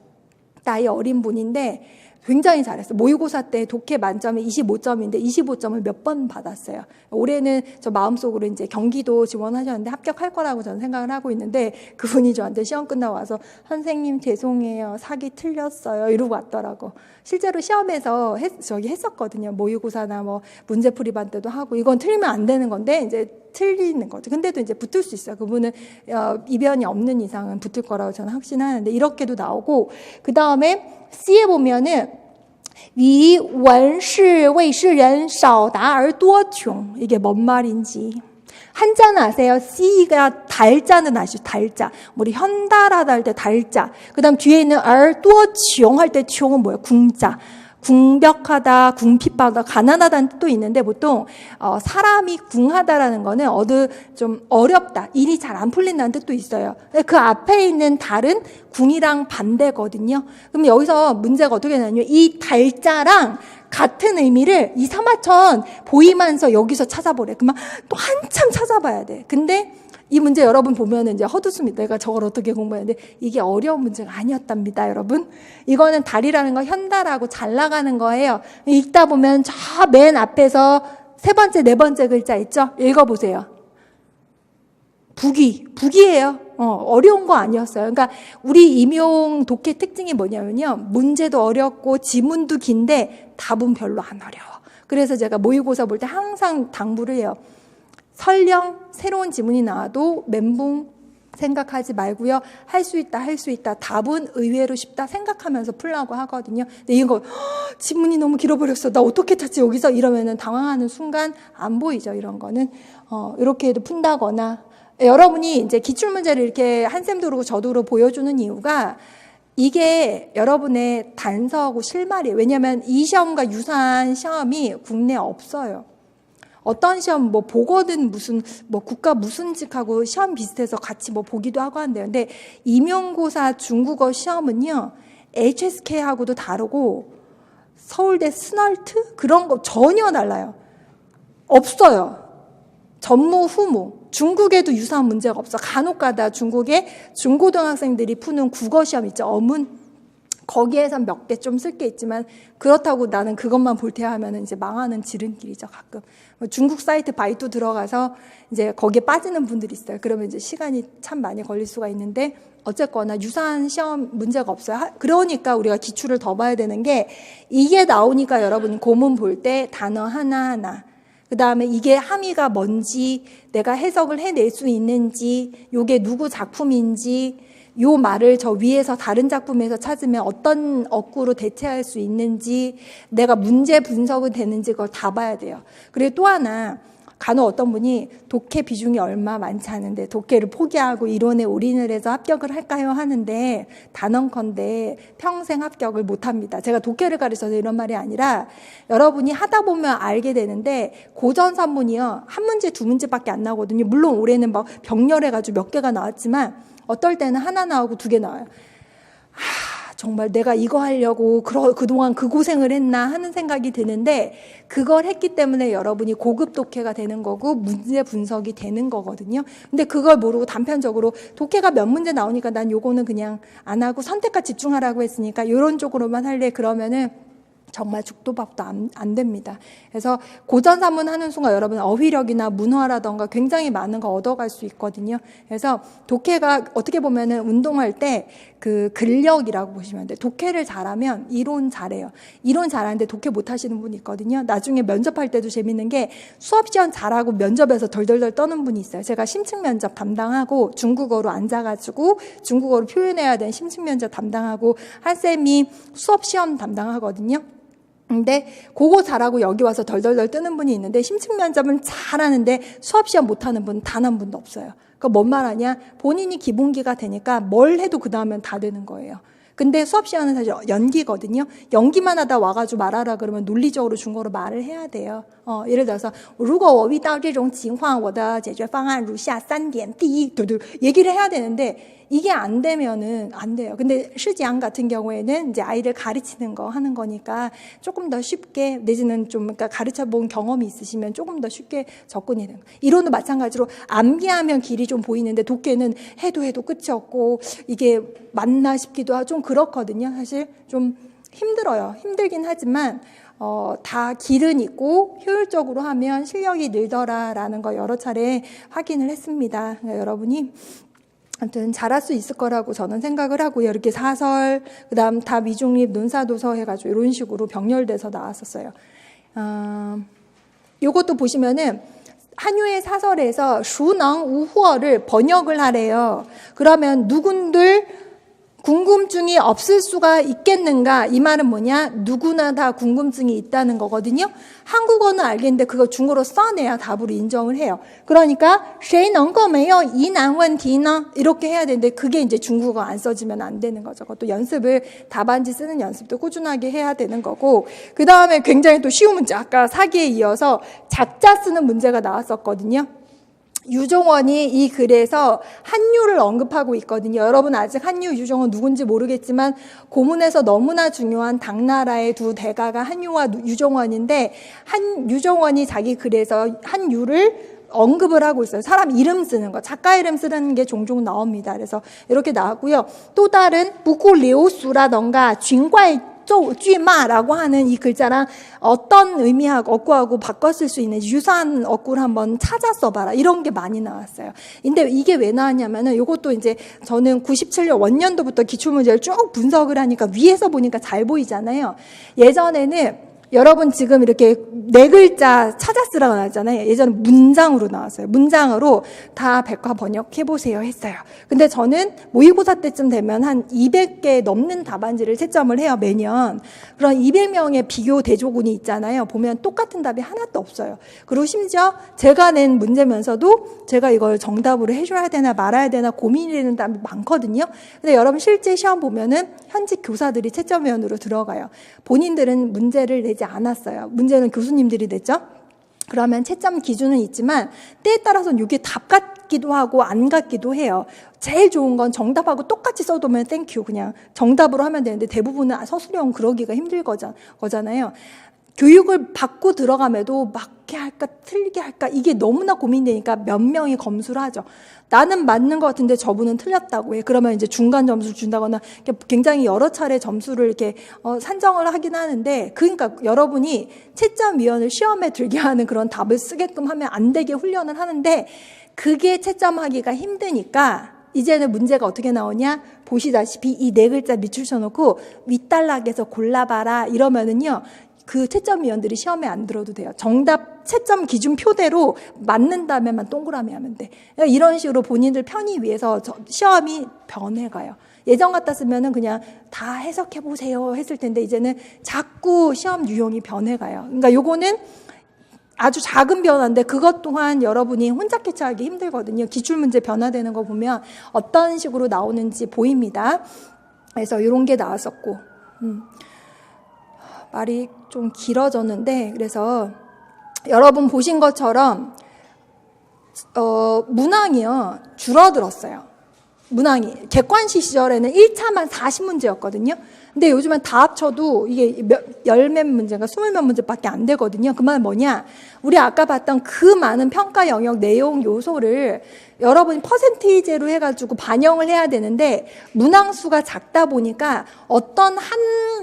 나이 어린 분인데 굉장히 잘했어. 모의고사 때 독해 만점에 25점인데 25점을 몇 번 받았어요. 올해는 저 마음속으로 이제 경기도 지원하셨는데 합격할 거라고 저는 생각을 하고 있는데 그분이 저한테 시험 끝나고 와서 선생님 죄송해요. 사기 틀렸어요. 이러고 왔더라고. 실제로 시험에서 했었거든요. 모의고사나 뭐 문제풀이반 때도 하고 이건 틀리면 안 되는 건데 이제 틀리는 거죠. 근데도 이제 붙을 수 있어요. 그분은 이변이 없는 이상은 붙을 거라고 저는 확신하는데 이렇게도 나오고 그 다음에 C에 보면은 위文是为世人少达而多穷. 이게 뭔 말인지. 한자는 아세요? C가 달자는 아시죠? 달자. 우리 현달하다 할 때 달자. 그 다음 뒤에 있는 而多穷 할 때穷은 뭐예요? 궁자. 궁벽하다, 궁핍하다, 가난하다는 뜻도 있는데 보통 사람이 궁하다라는 거는 좀 어렵다, 일이 잘 안 풀린다는 뜻도 있어요. 그 앞에 있는 달은 궁이랑 반대거든요. 그럼 여기서 문제가 어떻게 되냐면 이 달자랑 같은 의미를 이 사마천 보이면서 여기서 찾아보래. 그러면 또 한참 찾아봐야 돼. 근데 이 문제 여러분 보면 이제 헛웃습니다. 내가 저걸 어떻게 공부했는데 이게 어려운 문제가 아니었답니다, 여러분. 이거는 달이라는 거 현달하고 잘 나가는 거예요. 읽다 보면 저 맨 앞에서 세 번째, 네 번째 글자 있죠? 읽어보세요. 북이에요. 어려운 거 아니었어요. 그러니까 우리 임용 독해 특징이 뭐냐면요. 문제도 어렵고 지문도 긴데 답은 별로 안 어려워. 그래서 제가 모의고사 볼 때 항상 당부를 해요. 설령 새로운 지문이 나와도 멘붕 생각하지 말고요. 할 수 있다. 답은 의외로 쉽다 생각하면서 풀라고 하거든요. 근데 이거 지문이 너무 길어버렸어. 나 어떻게 찾지 여기서 이러면은 당황하는 순간 안 보이죠. 이런 거는 이렇게 해도 푼다거나 여러분이 이제 기출문제를 이렇게 한쌤도 그러고 저도 그러고 보여주는 이유가 이게 여러분의 단서하고 실마리예요. 왜냐하면 이 시험과 유사한 시험이 국내에 없어요. 어떤 시험 뭐 보거든 무슨 뭐 국가 무슨 직하고 시험 비슷해서 같이 뭐 보기도 하고 한대요. 근데 임용고사 중국어 시험은요 HSK하고도 다르고 서울대 스널트 그런 거 전혀 달라요. 없어요. 전무 후무. 중국에도 유사한 문제가 없어. 간혹가다 중국의 중고등학생들이 푸는 국어 시험 있죠. 어문. 거기에선 몇 개 좀 쓸 게 있지만 그렇다고 나는 그것만 볼 테야 하면은 이제 망하는 지름길이죠, 가끔. 중국 사이트 바이두 들어가서 이제 거기에 빠지는 분들이 있어요. 그러면 이제 시간이 참 많이 걸릴 수가 있는데 어쨌거나 유사한 시험 문제가 없어요. 그러니까 우리가 기출을 더 봐야 되는 게 이게 나오니까 여러분이 고문 볼 때 단어 하나하나 그 다음에 이게 함의가 뭔지 내가 해석을 해낼 수 있는지 요게 누구 작품인지 요 말을 저 위에서 다른 작품에서 찾으면 어떤 어구로 대체할 수 있는지 내가 문제 분석은 되는지 그걸 다 봐야 돼요. 그리고 또 하나 간혹 어떤 분이 독해 비중이 얼마 많지 않은데 독해를 포기하고 이론에 올인을 해서 합격을 할까요 하는데 단언컨대 평생 합격을 못합니다. 제가 독해를 가르쳐서 이런 말이 아니라 여러분이 하다 보면 알게 되는데 고전산문이요 한 문제 두 문제밖에 안 나오거든요. 물론 올해는 막 병렬해가지고 몇 개가 나왔지만 어떨 때는 하나 나오고 두 개 나와요. 정말 내가 이거 하려고 그동안 그 고생을 했나 하는 생각이 드는데 그걸 했기 때문에 여러분이 고급 독해가 되는 거고 문제 분석이 되는 거거든요. 근데 그걸 모르고 단편적으로 독해가 몇 문제 나오니까 난 요거는 그냥 안 하고 선택과 집중하라고 했으니까 이런 쪽으로만 할래 그러면은 정말 죽도 밥도 안 됩니다. 그래서 고전산문 하는 순간 여러분 어휘력이나 문화라던가 굉장히 많은 거 얻어갈 수 있거든요. 그래서 독해가 어떻게 보면은 운동할 때 그 근력이라고 보시면 돼요. 독해를 잘하면 이론 잘해요. 이론 잘하는데 독해 못 하시는 분이 있거든요. 나중에 면접할 때도 재밌는 게 수업 시험 잘하고 면접에서 덜덜덜 떠는 분이 있어요. 제가 심층 면접 담당하고 중국어로 앉아가지고 중국어로 표현해야 되는 심층 면접 담당하고 한 쌤이 수업 시험 담당하거든요. 근데 그거 잘하고 여기 와서 덜덜덜 뜨는 분이 있는데 심층 면접은 잘하는데 수업 시험 못하는 분 단 한 분도 없어요. 그러니까 뭔 말하냐? 본인이 기본기가 되니까 뭘 해도 그 다음엔 다 되는 거예요. 근데 수업 시간은 사실 연기거든요. 연기만 하다 와가지고 말하라 그러면 논리적으로 중국어로 말을 해야 돼요. 예를 들어서 如果我遇到这种情况我的解决方案如下3点第一 얘기를 해야 되는데 이게 안 되면은 안 돼요. 근데 시장 같은 경우에는 이제 아이를 가르치는 거 하는 거니까 조금 더 쉽게 내지는 좀 그러니까 가르쳐 본 경험이 있으시면 조금 더 쉽게 접근이 되는 거. 이론도 마찬가지로 암기하면 길이 좀 보이는데 독해는 해도 끝이 없고 이게 맞나 싶기도 하고 좀 그렇거든요. 사실 좀 힘들어요. 힘들긴 하지만 다 길은 있고 효율적으로 하면 실력이 늘더라라는 거 여러 차례 확인을 했습니다. 그러니까 여러분이 아무튼 잘할 수 있을 거라고 저는 생각을 하고요. 이렇게 사설, 그다음 다 미중립 논사도서 해가지고 이런 식으로 병렬돼서 나왔었어요. 요것도 보시면은 한유의 사설에서 슈능 우후어를 번역을 하래요. 그러면 누군들 궁금증이 없을 수가 있겠는가? 이 말은 뭐냐? 누구나 다 궁금증이 있다는 거거든요. 한국어는 알겠는데 그거 중국어로 써내야 답으로 인정을 해요. 그러니까 谁能够没有疑难问题呢? 이렇게 해야 되는데 그게 이제 중국어 안 써지면 안 되는 거죠. 그것도 연습을 답안지 쓰는 연습도 꾸준하게 해야 되는 거고 그 다음에 굉장히 또 쉬운 문제 아까 사기에 이어서 작자 쓰는 문제가 나왔었거든요. 유종원이 이 글에서 한유를 언급하고 있거든요. 여러분 아직 한유, 유종원 누군지 모르겠지만 고문에서 너무나 중요한 당나라의 두 대가가 한유와 유종원인데 유종원이 자기 글에서 한유를 언급을 하고 있어요. 사람 이름 쓰는 거, 작가 이름 쓰는 게 종종 나옵니다. 그래서 이렇게 나왔고요. 또 다른 부구리오수라던가 쥔과이 쥐마라고 하는 이 글자랑 어떤 의미하고 어구하고 바꿨을 수 있는 유사한 어구를 한번 찾아 써봐라. 이런 게 많이 나왔어요. 근데 이게 왜 나왔냐면은 이것도 이제 저는 97년 원년도부터 기출문제를 쭉 분석을 하니까 위에서 보니까 잘 보이잖아요. 예전에는 여러분 지금 이렇게 네 글자 찾아 쓰라고 나왔잖아요. 예전에 문장으로 나왔어요. 문장으로 다 백과 번역해보세요 했어요. 근데 저는 모의고사 때쯤 되면 한 200개 넘는 답안지를 채점을 해요, 매년. 그런 200명의 비교 대조군이 있잖아요. 보면 똑같은 답이 하나도 없어요. 그리고 심지어 제가 낸 문제면서도 제가 이걸 정답으로 해줘야 되나 말아야 되나 고민이 되는 답이 많거든요. 근데 여러분 실제 시험 보면은 현직 교사들이 채점위원으로 들어가요. 본인들은 문제를 내지 않았어요. 문제는 교수님들이 냈죠. 그러면 채점 기준은 있지만 때에 따라서는 이게 답 같기도 하고 안 같기도 해요. 제일 좋은 건 정답하고 똑같이 써두면 땡큐 그냥 정답으로 하면 되는데 대부분은 서술형 그러기가 힘들 거잖아요. 교육을 받고 들어감에도 맞게 할까 틀리게 할까 이게 너무나 고민되니까 몇 명이 검수를 하죠. 나는 맞는 것 같은데 저분은 틀렸다고 해. 그러면 이제 중간 점수를 준다거나 굉장히 여러 차례 점수를 이렇게 산정을 하긴 하는데 그러니까 여러분이 채점위원을 시험에 들게 하는 그런 답을 쓰게끔 하면 안 되게 훈련을 하는데 그게 채점하기가 힘드니까 이제는 문제가 어떻게 나오냐? 보시다시피 이 네 글자 밑줄 쳐놓고 윗단락에서 골라봐라 이러면은요. 그 채점위원들이 시험에 안 들어도 돼요. 정답 채점 기준 표대로 맞는 다음에만 동그라미 하면 돼. 이런 식으로 본인들 편의 위해서 시험이 변해가요. 예전 같았으면은 그냥 다 해석해보세요 했을 텐데 이제는 자꾸 시험 유형이 변해가요. 그러니까 요거는 아주 작은 변화인데 그것 또한 여러분이 혼자 캐치하기 힘들거든요. 기출문제 변화되는 거 보면 어떤 식으로 나오는지 보입니다. 그래서 이런 게 나왔었고 말이 좀 길어졌는데 그래서 여러분 보신 것처럼 문항이요 줄어들었어요. 문항이 객관시 시절에는 1차만 40문제였거든요. 근데 요즘엔 다 합쳐도 이게 열몇 문제인가 20몇 문제밖에 안 되거든요. 그 말은 뭐냐? 우리 아까 봤던 그 많은 평가 영역 내용 요소를 여러분이 퍼센테이지로 해가지고 반영을 해야 되는데 문항수가 작다 보니까 어떤 한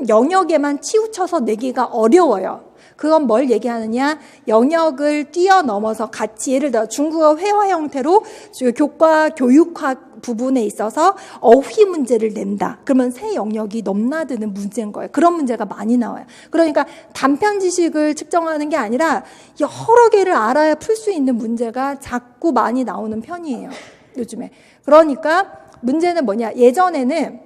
영역에만 치우쳐서 내기가 어려워요. 그건 뭘 얘기하느냐? 영역을 뛰어넘어서 같이 예를 들어 중국어 회화 형태로 교과 교육학 부분에 있어서 어휘 문제를 낸다. 그러면 새 영역이 넘나드는 문제인 거예요. 그런 문제가 많이 나와요. 그러니까 단편 지식을 측정하는 게 아니라 여러 개를 알아야 풀 수 있는 문제가 자꾸 많이 나오는 편이에요. 요즘에. 그러니까 문제는 뭐냐? 예전에는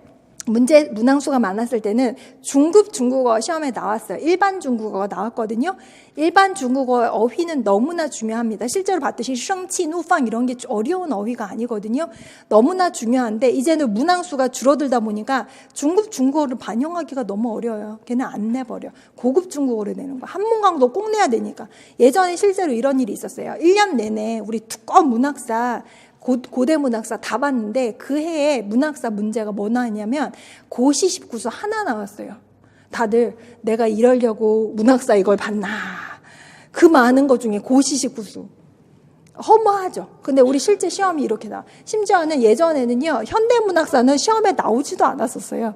문항수가 많았을 때는 중급 중국어 시험에 나왔어요. 일반 중국어가 나왔거든요. 일반 중국어의 어휘는 너무나 중요합니다. 실제로 봤듯이 셩치, 누팡 이런 게 어려운 어휘가 아니거든요. 너무나 중요한데 이제는 문항수가 줄어들다 보니까 중급 중국어를 반영하기가 너무 어려워요. 걔는 안 내버려. 고급 중국어를 내는 거. 한문강도 꼭 내야 되니까. 예전에 실제로 이런 일이 있었어요. 1년 내내 우리 두꺼운 문학사 고대 문학사 다 봤는데 그 해에 문학사 문제가 뭐 나왔냐면 고시 19수 하나 나왔어요. 다들 내가 이러려고 문학사 이걸 봤나. 그 많은 것 중에 고시 19수. 허무하죠. 근데 우리 실제 시험이 이렇게 나와. 심지어는 예전에는요. 현대문학사는 시험에 나오지도 않았었어요.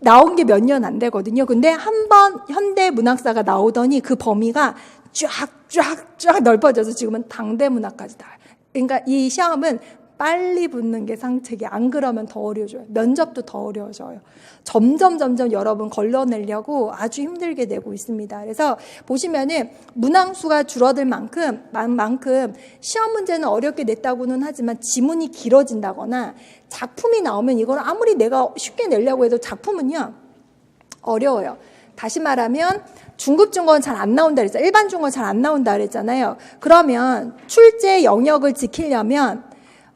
나온 게 몇 년 안 되거든요. 근데 한 번 현대문학사가 나오더니 그 범위가 쫙 넓어져서 지금은 당대문학까지 나와요. 그러니까 이 시험은 빨리 붙는 게 상책이 안 그러면 더 어려워져요. 면접도 더 어려워져요. 점점 여러분 걸러내려고 아주 힘들게 되고 있습니다. 그래서 보시면은 문항수가 줄어들 만큼 시험 문제는 어렵게 냈다고는 하지만 지문이 길어진다거나 작품이 나오면 이걸 아무리 내가 쉽게 내려고 해도 작품은요 어려워요. 다시 말하면 중급 중국어는 잘 안 나온다 그랬잖아요. 일반 중국어는 잘 안 나온다 그랬잖아요. 그러면 출제 영역을 지키려면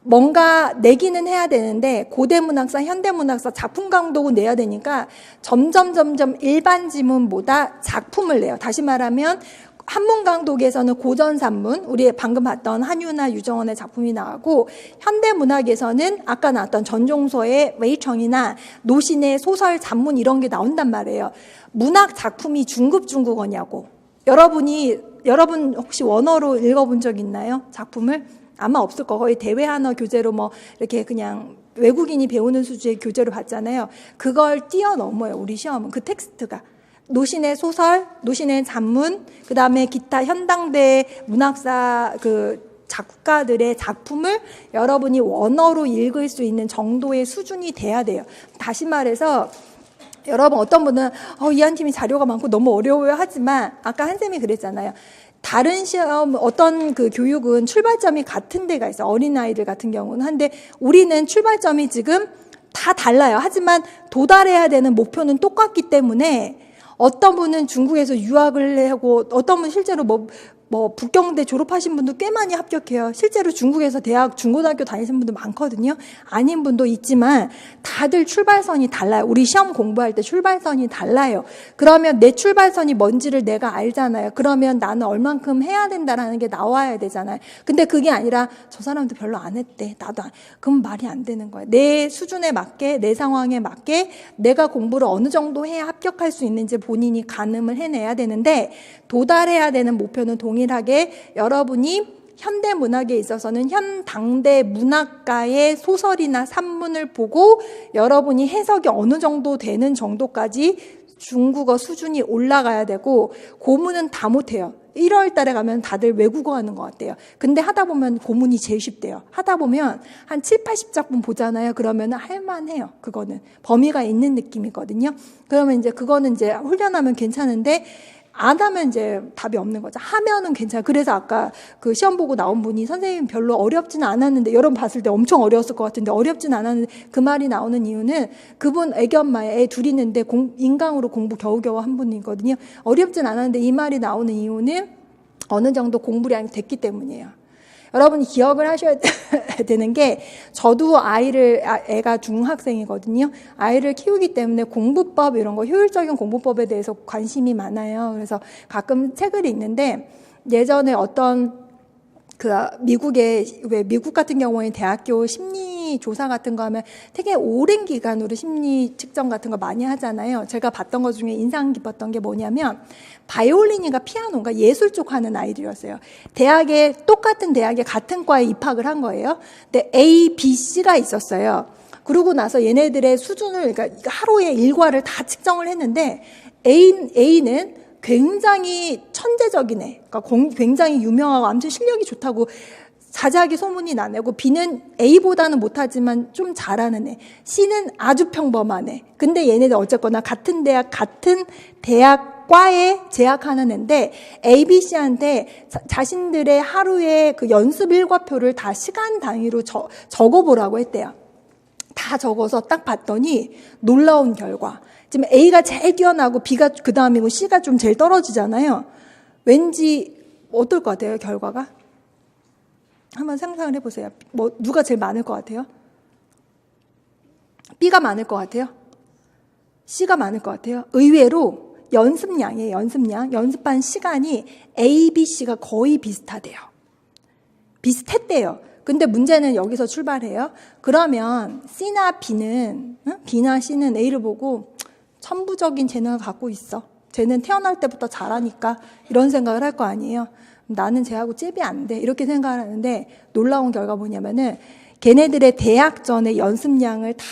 뭔가 내기는 해야 되는데 고대 문학사, 현대 문학사 작품 강도를 내야 되니까 점점 일반 지문보다 작품을 내요. 다시 말하면 한문 강독에서는 고전 산문, 우리 방금 봤던 한유나 유정원의 작품이 나오고 현대 문학에서는 아까 나왔던 전종서의 웨이청이나 노신의 소설 잡문 이런 게 나온단 말이에요. 문학 작품이 중급 중국어냐고. 여러분 혹시 원어로 읽어본 적 있나요? 작품을? 아마 없을 거. 거의 대외 한어 교재로 뭐 이렇게 그냥 외국인이 배우는 수준의 교재로 봤잖아요. 그걸 뛰어넘어요. 우리 시험은. 그 텍스트가. 노신의 소설, 노신의 산문, 그 다음에 기타 현당대 문학사 작가들의 작품을 여러분이 원어로 읽을 수 있는 정도의 수준이 돼야 돼요. 다시 말해서 여러분 어떤 분은 이한팀이 자료가 많고 너무 어려워요 하지만 아까 한쌤이 그랬잖아요. 다른 시험 어떤 그 교육은 출발점이 같은 데가 있어요. 어린아이들 같은 경우는. 한데 우리는 출발점이 지금 다 달라요. 하지만 도달해야 되는 목표는 똑같기 때문에 어떤 분은 중국에서 유학을 하고 어떤 분은 실제로 북경대 졸업하신 분도 꽤 많이 합격해요. 실제로 중국에서 대학, 중고등학교 다니신 분도 많거든요. 아닌 분도 있지만 다들 출발선이 달라요. 우리 시험 공부할 때 출발선이 달라요. 그러면 내 출발선이 뭔지를 내가 알잖아요. 그러면 나는 얼만큼 해야 된다라는 게 나와야 되잖아요. 근데 그게 아니라 저 사람도 별로 안 했대. 나도 그럼 말이 안 되는 거예요. 내 수준에 맞게, 내 상황에 맞게 내가 공부를 어느 정도 해야 합격할 수 있는지 본인이 가늠을 해내야 되는데 도달해야 되는 목표는 동일하게 여러분이 현대 문학에 있어서는 현 당대 문학가의 소설이나 산문을 보고 여러분이 해석이 어느 정도 되는 정도까지 중국어 수준이 올라가야 되고 고문은 다 못해요. 1월 달에 가면 다들 외국어 하는 것 같아요. 근데 하다 보면 고문이 제일 쉽대요. 하다 보면 한 7, 80작품 보잖아요. 그러면 할만해요. 그거는 범위가 있는 느낌이거든요. 그러면 이제 그거는 이제 훈련하면 괜찮은데 안 하면 이제 답이 없는 거죠. 하면은 괜찮아요. 그래서 아까 그 시험 보고 나온 분이 선생님 별로 어렵지는 않았는데 여러분 봤을 때 엄청 어려웠을 것 같은데 어렵지는 않았는데 그 말이 나오는 이유는 그분 애기 엄마에 애 둘이 있는데 인강으로 공부 겨우겨우 한 분이거든요. 어렵진 않았는데 이 말이 나오는 이유는 어느 정도 공부량이 됐기 때문이에요. 여러분이 기억을 하셔야 되는 게 저도 애가 중학생이거든요. 아이를 키우기 때문에 공부법 이런 거 효율적인 공부법에 대해서 관심이 많아요. 그래서 가끔 책을 읽는데 예전에 어떤 미국 같은 경우에 대학교 심리 조사 같은 거 하면 되게 오랜 기간으로 심리 측정 같은 거 많이 하잖아요. 제가 봤던 것 중에 인상 깊었던 게 뭐냐면 바이올린인가 피아노인가 예술 쪽 하는 아이들이었어요. 똑같은 대학에 같은 과에 입학을 한 거예요. 근데 A, B, C가 있었어요. 그러고 나서 얘네들의 수준을 그러니까 하루에 일과를 다 측정을 했는데 A는 굉장히 천재적인 애, 그러니까 굉장히 유명하고 아무튼 실력이 좋다고 자자하게 소문이 나내고 B는 A보다는 못하지만 좀 잘하는 애, C는 아주 평범한 애. 근데 얘네들 어쨌거나 같은 대학과에 재학하는 애인데 A, B, C한테 자신들의 하루의 그 연습 일과표를 다 시간 단위로 적어보라고 했대요. 다 적어서 딱 봤더니 놀라운 결과. 지금 A가 제일 뛰어나고 B가 그 다음이고 C가 좀 제일 떨어지잖아요. 왠지 어떨 것 같아요, 결과가? 한번 상상을 해보세요. 누가 제일 많을 것 같아요? B가 많을 것 같아요? C가 많을 것 같아요? 의외로 연습량이에요, 연습량. 연습한 시간이 A, B, C가 거의 비슷하대요. 비슷했대요. 근데 문제는 여기서 출발해요. 그러면 C나 B나 C는 A를 보고 천부적인 재능을 갖고 있어. 쟤는 태어날 때부터 잘하니까 이런 생각을 할 거 아니에요. 나는 쟤하고 잽이 안 돼. 이렇게 생각을 하는데 놀라운 결과 뭐냐면은 걔네들의 대학 전에 연습량을 다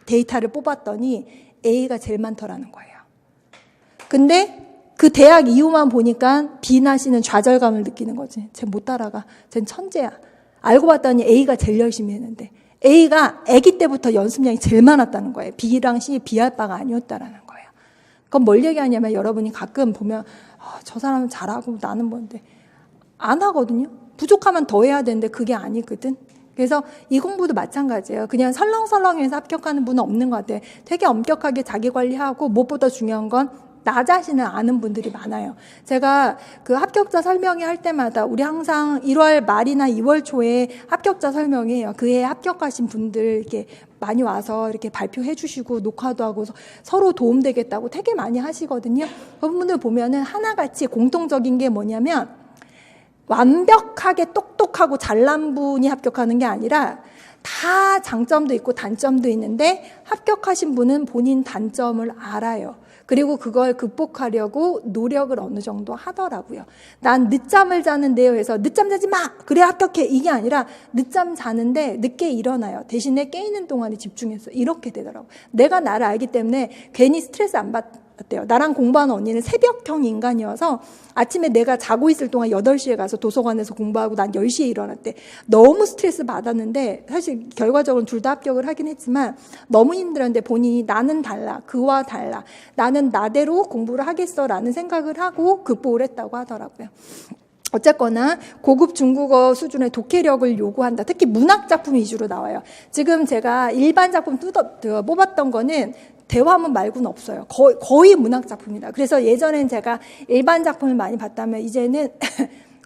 데이터를 뽑았더니 A가 제일 많더라는 거예요. 근데 그 대학 이후만 보니까 B나 C는 좌절감을 느끼는 거지. 쟤 못 따라가. 쟤는 천재야. 알고 봤더니 A가 제일 열심히 했는데 A가 아기 때부터 연습량이 제일 많았다는 거예요. B랑 C 비할 바가 아니었다라는 거예요. 그건 뭘 얘기하냐면 여러분이 가끔 보면 저 사람은 잘하고 나는 뭔데 안 하거든요. 부족하면 더 해야 되는데 그게 아니거든. 그래서 이 공부도 마찬가지예요. 그냥 설렁설렁해서 합격하는 분은 없는 것 같아요. 되게 엄격하게 자기 관리하고 무엇보다 중요한 건 나 자신을 아는 분들이 많아요. 제가 그 합격자 설명회 할 때마다 우리 항상 1월 말이나 2월 초에 합격자 설명회예요. 그해 합격하신 분들 이렇게 많이 와서 이렇게 발표해 주시고 녹화도 하고 서로 도움되겠다고 되게 많이 하시거든요. 그분들 보면은 하나같이 공통적인 게 뭐냐면 완벽하게 똑똑하고 잘난 분이 합격하는 게 아니라 다 장점도 있고 단점도 있는데 합격하신 분은 본인 단점을 알아요. 그리고 그걸 극복하려고 노력을 어느 정도 하더라고요. 난 늦잠을 자는데요 해서 늦잠 자지 마! 그래 합격해! 이게 아니라 늦잠 자는데 늦게 일어나요. 대신에 깨 있는 동안에 집중해서 이렇게 되더라고요. 내가 나를 알기 때문에 괜히 스트레스 안 받대요. 나랑 공부하는 언니는 새벽형 인간이어서 아침에 내가 자고 있을 동안 8시에 가서 도서관에서 공부하고 난 10시에 일어났대. 너무 스트레스 받았는데 사실 결과적으로 둘 다 합격을 하긴 했지만 너무 힘들었는데 본인이 나는 달라. 그와 달라. 나는 나대로 공부를 하겠어라는 생각을 하고 극복을 했다고 하더라고요. 어쨌거나 고급 중국어 수준의 독해력을 요구한다. 특히 문학 작품 위주로 나와요. 지금 제가 일반 작품 뽑았던 거는 대화문 말고는 없어요. 거의 문학 작품이다. 그래서 예전엔 제가 일반 작품을 많이 봤다면 이제는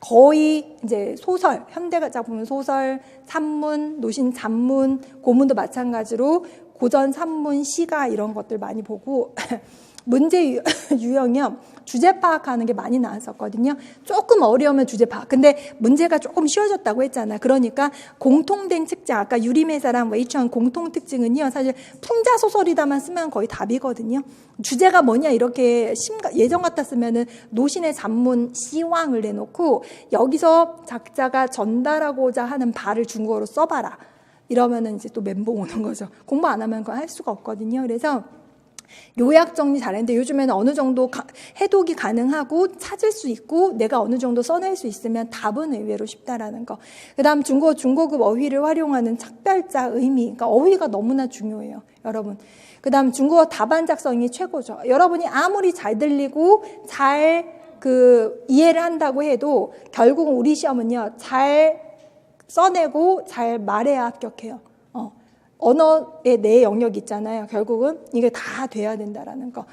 거의 이제 소설, 현대 작품은 소설, 산문, 노신 잡문, 고문도 마찬가지로 고전 산문, 시가 이런 것들 많이 보고 문제 유형이요. 주제 파악하는 게 많이 나왔었거든요. 조금 어려우면 주제 파악. 근데 문제가 조금 쉬워졌다고 했잖아요. 그러니까 공통된 특징, 아까 유리매사랑 웨이추한 공통 특징은요. 사실 풍자 소설이다만 쓰면 거의 답이거든요. 주제가 뭐냐 이렇게 예전 같았으면은 노신의 잡문 시황을 내놓고 여기서 작자가 전달하고자 하는 바를 중국어로 써봐라. 이러면은 이제 또 멘붕 오는 거죠. 공부 안 하면 그건 할 수가 없거든요. 그래서 요약 정리 잘했는데 요즘에는 어느 정도 해독이 가능하고 찾을 수 있고 내가 어느 정도 써낼 수 있으면 답은 의외로 쉽다라는 거. 그다음 중고급 어휘를 활용하는 착별자 의미. 그러니까 어휘가 너무나 중요해요, 여러분. 그다음 중국어 답안 작성이 최고죠. 여러분이 아무리 잘 들리고 잘 이해를 한다고 해도 결국은 우리 시험은요, 잘 써내고 잘 말해야 합격해요. 언어의 내 영역 있잖아요. 결국은 이게 다 돼야 된다라는 거.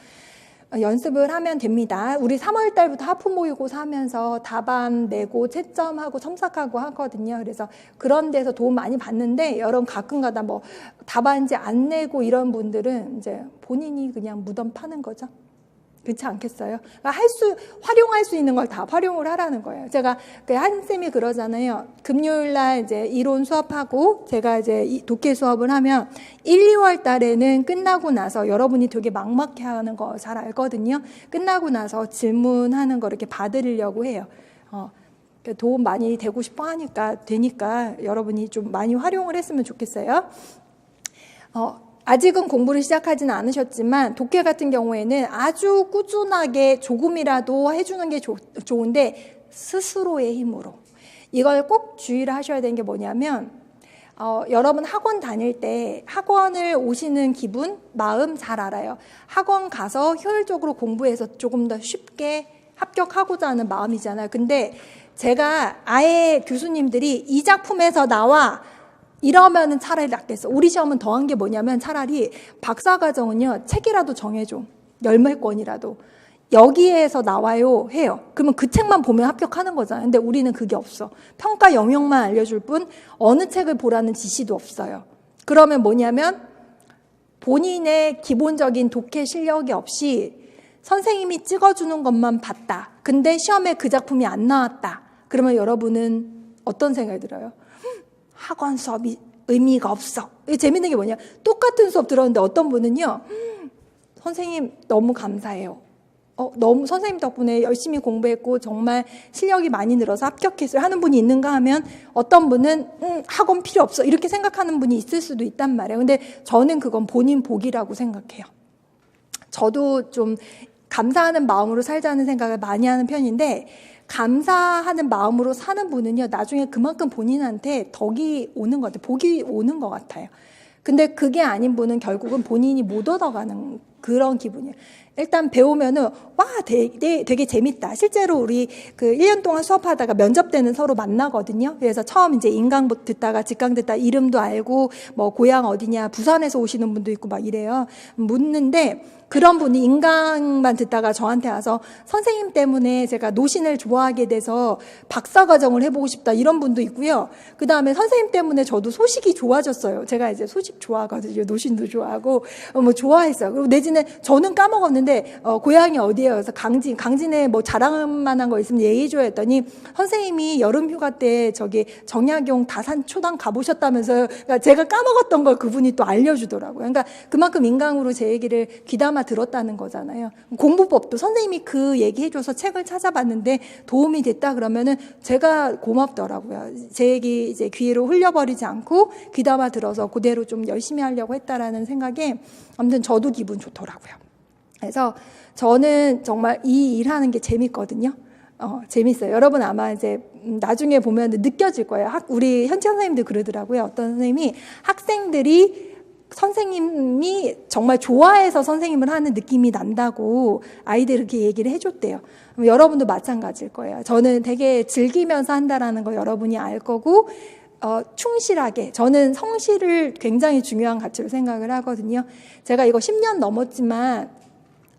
연습을 하면 됩니다. 우리 3월 달부터 하프 모의고사 하면서 답안 내고 채점하고 첨삭하고 하거든요. 그래서 그런 데서 도움 많이 받는데 여러분 가끔가다 뭐 답안지 안 내고 이런 분들은 이제 본인이 그냥 무덤 파는 거죠. 그렇지 않겠어요? 활용할 수 있는 걸 다 활용을 하라는 거예요. 제가 한쌤이 그러잖아요. 금요일 날 이제 이론 수업하고 제가 이제 독해 수업을 하면 1, 2월 달에는 끝나고 나서 여러분이 되게 막막해 하는 거 잘 알거든요. 끝나고 나서 질문하는 거 이렇게 받으려고 해요. 도움 많이 되고 싶어 되니까 여러분이 좀 많이 활용을 했으면 좋겠어요. 아직은 공부를 시작하지는 않으셨지만 독해 같은 경우에는 아주 꾸준하게 조금이라도 해주는 게 좋은데 스스로의 힘으로. 이걸 꼭 주의를 하셔야 되는 게 뭐냐면 여러분 학원 다닐 때 학원을 오시는 기분, 마음 잘 알아요. 학원 가서 효율적으로 공부해서 조금 더 쉽게 합격하고자 하는 마음이잖아요. 근데 제가 아예 교수님들이 이 작품에서 나와 이러면은 차라리 낫겠어. 우리 시험은 더한 게 뭐냐면 차라리 박사과정은요, 책이라도 정해줘. 10몇 권이라도. 여기에서 나와요 해요. 그러면 그 책만 보면 합격하는 거잖아요. 근데 우리는 그게 없어. 평가 영역만 알려줄 뿐 어느 책을 보라는 지시도 없어요. 그러면 뭐냐면 본인의 기본적인 독해 실력이 없이 선생님이 찍어주는 것만 봤다. 근데 시험에 그 작품이 안 나왔다. 그러면 여러분은 어떤 생각이 들어요? 학원 수업이 의미가 없어. 이게 재밌는 게 뭐냐? 똑같은 수업 들었는데 어떤 분은요, 선생님 너무 감사해요. 너무 선생님 덕분에 열심히 공부했고 정말 실력이 많이 늘어서 합격했어요 하는 분이 있는가 하면 어떤 분은 학원 필요 없어 이렇게 생각하는 분이 있을 수도 있단 말이에요. 근데 저는 그건 본인 복이라고 생각해요. 저도 좀 감사하는 마음으로 살자는 생각을 많이 하는 편인데 감사하는 마음으로 사는 분은요, 나중에 그만큼 본인한테 덕이 오는 것 같아요. 복이 오는 것 같아요. 근데 그게 아닌 분은 결국은 본인이 못 얻어가는 그런 기분이에요. 일단 배우면은 와 되게 재밌다. 실제로 우리 1년 동안 수업하다가 면접 때는 서로 만나거든요. 그래서 처음 이제 인강 듣다가 직강 듣다 이름도 알고 뭐 고향 어디냐 부산에서 오시는 분도 있고 막 이래요. 묻는데 그런 분이 인강만 듣다가 저한테 와서 선생님 때문에 제가 노신을 좋아하게 돼서 박사과정을 해보고 싶다 이런 분도 있고요. 그 다음에 선생님 때문에 저도 소식이 좋아졌어요. 제가 이제 소식 좋아하거든요. 노신도 좋아하고 뭐 좋아했어요. 그리고 내지는 저는 까먹었는데 근데 고향이 어디예요? 그래서 강진에 뭐 자랑할 만한 거 있으면 얘기해줘야 했더니 선생님이 여름휴가 때 저기 정약용 다산 초당 가보셨다면서요. 그러니까 제가 까먹었던 걸 그분이 또 알려주더라고요. 그러니까 그만큼 인강으로 제 얘기를 귀담아 들었다는 거잖아요. 공부법도 선생님이 그 얘기해줘서 책을 찾아봤는데 도움이 됐다 그러면은 제가 고맙더라고요. 제 얘기 이제 귀로 흘려버리지 않고 귀담아 들어서 그대로 좀 열심히 하려고 했다라는 생각에 아무튼 저도 기분 좋더라고요. 그래서 저는 정말 이 일하는 게 재밌거든요. 재밌어요. 여러분 아마 이제 나중에 보면 느껴질 거예요. 우리 현지 선생님들 그러더라고요. 어떤 선생님이 학생들이 선생님이 정말 좋아해서 선생님을 하는 느낌이 난다고 아이들 그렇게 얘기를 해줬대요. 여러분도 마찬가지일 거예요. 저는 되게 즐기면서 한다라는 거 여러분이 알 거고 충실하게 저는 성실을 굉장히 중요한 가치로 생각을 하거든요. 제가 이거 10년 넘었지만